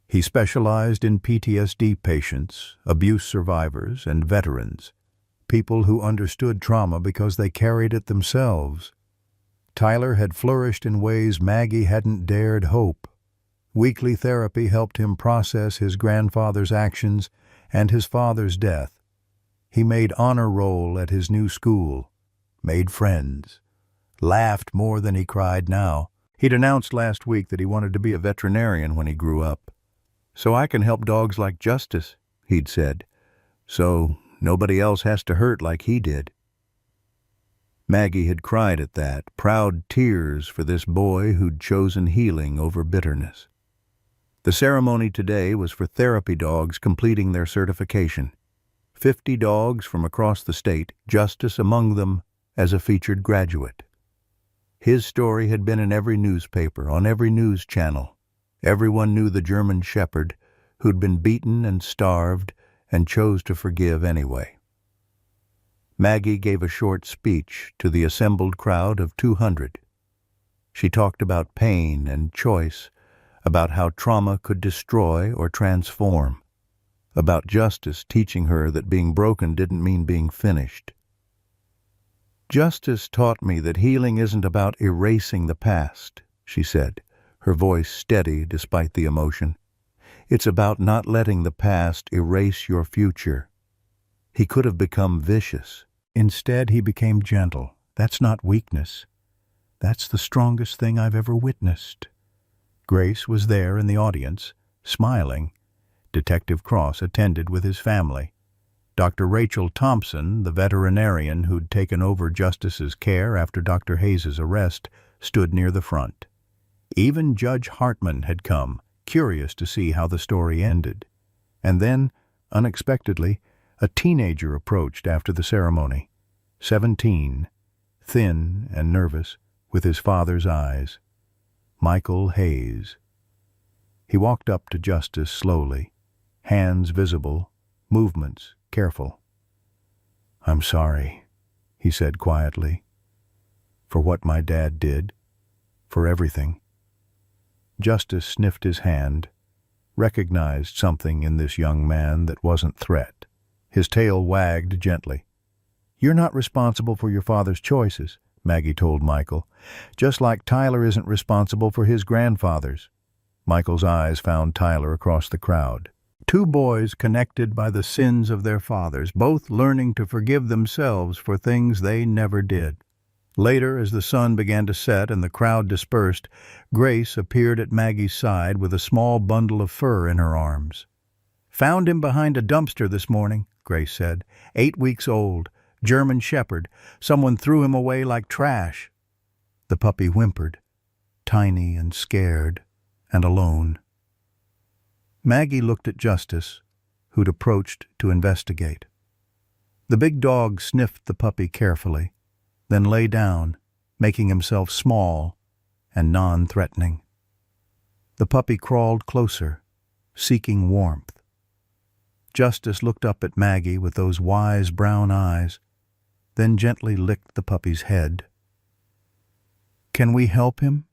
He specialized in PTSD patients, abuse survivors, and veterans, people who understood trauma because they carried it themselves. Tyler had flourished in ways Maggie hadn't dared hope. Weekly therapy helped him process his grandfather's actions and his father's death. He made honor roll at his new school, made friends, laughed more than he cried now. He'd announced last week that he wanted to be a veterinarian when he grew up. "So I can help dogs like Justice," he'd said. "So nobody else has to hurt like he did." Maggie had cried at that, proud tears for this boy who'd chosen healing over bitterness. The ceremony today was for therapy dogs completing their certification. 50 dogs from across the state, Justice among them as a featured graduate. His story had been in every newspaper, on every news channel. Everyone knew the German shepherd who'd been beaten and starved and chose to forgive anyway. Maggie gave a short speech to the assembled crowd of 200. She talked about pain and choice, about how trauma could destroy or transform, about Justice teaching her that being broken didn't mean being finished. "Justice taught me that healing isn't about erasing the past," she said, her voice steady despite the emotion. "It's about not letting the past erase your future." He could have become vicious. Instead, he became gentle. That's not weakness. That's the strongest thing I've ever witnessed. Grace was there in the audience, smiling. Detective Cross attended with his family. Dr. Rachel Thompson, the veterinarian who'd taken over Justice's care after Dr. Hayes's arrest, stood near the front. Even Judge Hartman had come, curious to see how the story ended. And then, unexpectedly, a teenager approached after the ceremony. 17, thin and nervous, with his father's eyes. Michael Hayes. He walked up to Justice slowly, hands visible, movements careful. "I'm sorry," he said quietly, "for what my dad did, for everything." Justice sniffed his hand, recognized something in this young man that wasn't threat. His tail wagged gently. "You're not responsible for your father's choices," Maggie told Michael, "just like Tyler isn't responsible for his grandfather's." Michael's eyes found Tyler across the crowd. Two boys connected by the sins of their fathers, both learning to forgive themselves for things they never did. Later, as the sun began to set and the crowd dispersed, Grace appeared at Maggie's side with a small bundle of fur in her arms. "Found him behind a dumpster this morning," Grace said. 8 weeks old, German shepherd. Someone threw him away like trash." The puppy whimpered, tiny and scared and alone. Maggie looked at Justice, who'd approached to investigate. The big dog sniffed the puppy carefully, then lay down, making himself small and non-threatening. The puppy crawled closer, seeking warmth. Justice looked up at Maggie with those wise brown eyes, then gently licked the puppy's head. "Can we help him?"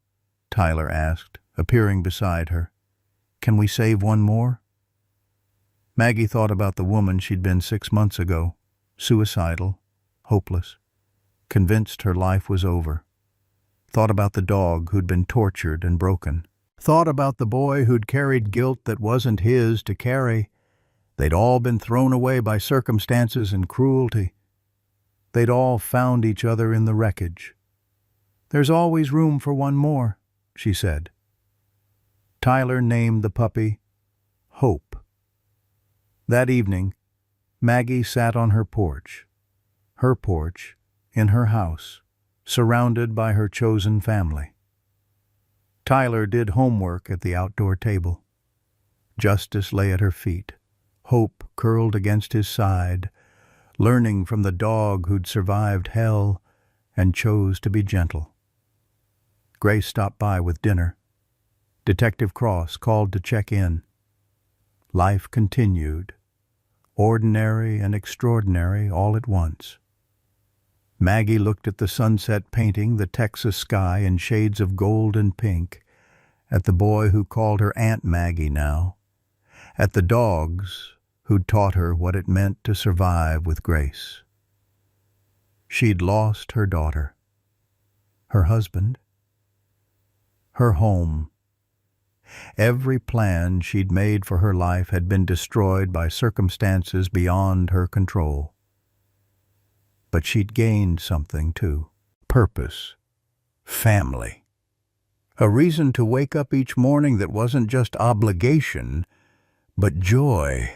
Tyler asked, appearing beside her. "Can we save one more?" Maggie thought about the woman she'd been 6 months ago, suicidal, hopeless, convinced her life was over. Thought about the dog who'd been tortured and broken. Thought about the boy who'd carried guilt that wasn't his to carry. They'd all been thrown away by circumstances and cruelty. They'd all found each other in the wreckage. "There's always room for one more," she said. Tyler named the puppy Hope. That evening, Maggie sat on her porch in her house, surrounded by her chosen family. Tyler did homework at the outdoor table. Justice lay at her feet, Hope curled against his side, learning from the dog who'd survived hell and chose to be gentle. Grace stopped by with dinner. Detective Cross called to check in. Life continued, ordinary and extraordinary all at once. Maggie looked at the sunset painting the Texas sky in shades of gold and pink, at the boy who called her Aunt Maggie now, at the dogs who'd taught her what it meant to survive with Grace. She'd lost her daughter, her husband, her home. Every plan she'd made for her life had been destroyed by circumstances beyond her control. But she'd gained something, too. Purpose. family. A reason to wake up each morning that wasn't just obligation, but joy.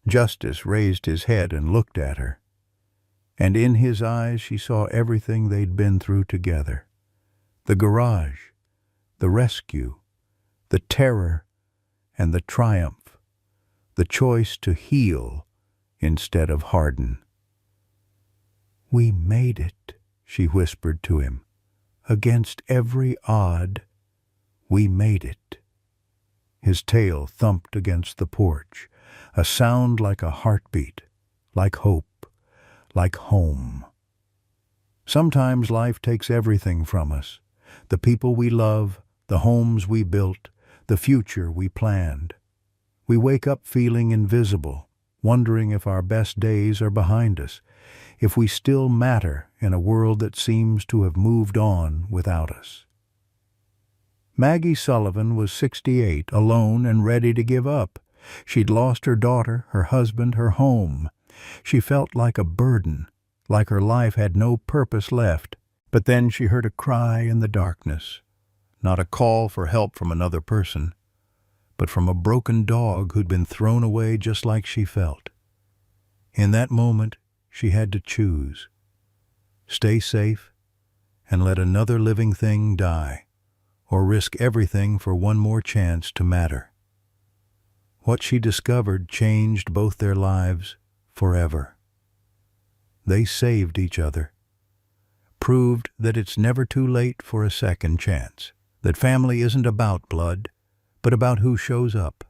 Justice raised his head and looked at her, and in his eyes she saw everything they'd been through together. The garage, the rescue, the terror, and the triumph. The choice to heal instead of harden. "We made it," she whispered to him. "Against every odd, we made it." His tail thumped against the porch, a sound like a heartbeat, like hope, like home. Sometimes life takes everything from us, the people we love, the homes we built, the future we planned. We wake up feeling invisible, wondering if our best days are behind us, if we still matter in a world that seems to have moved on without us. Maggie Sullivan was 68, alone and ready to give up. She'd lost her daughter, her husband, her home. She felt like a burden, like her life had no purpose left. But then she heard a cry in the darkness, not a call for help from another person, but from a broken dog who'd been thrown away just like she felt. In that moment, she had to choose. Stay safe and let another living thing die, or risk everything for one more chance to matter. What she discovered changed both their lives forever. They saved each other, proved that it's never too late for a second chance, that family isn't about blood, but about who shows up,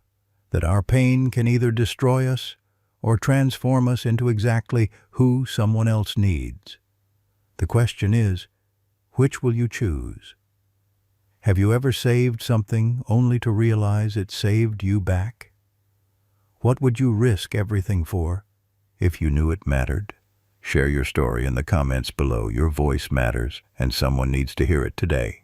that our pain can either destroy us or transform us into exactly who someone else needs. The question is, which will you choose? Have you ever saved something only to realize it saved you back? What would you risk everything for if you knew it mattered? Share your story in the comments below. Your voice matters, and someone needs to hear it today.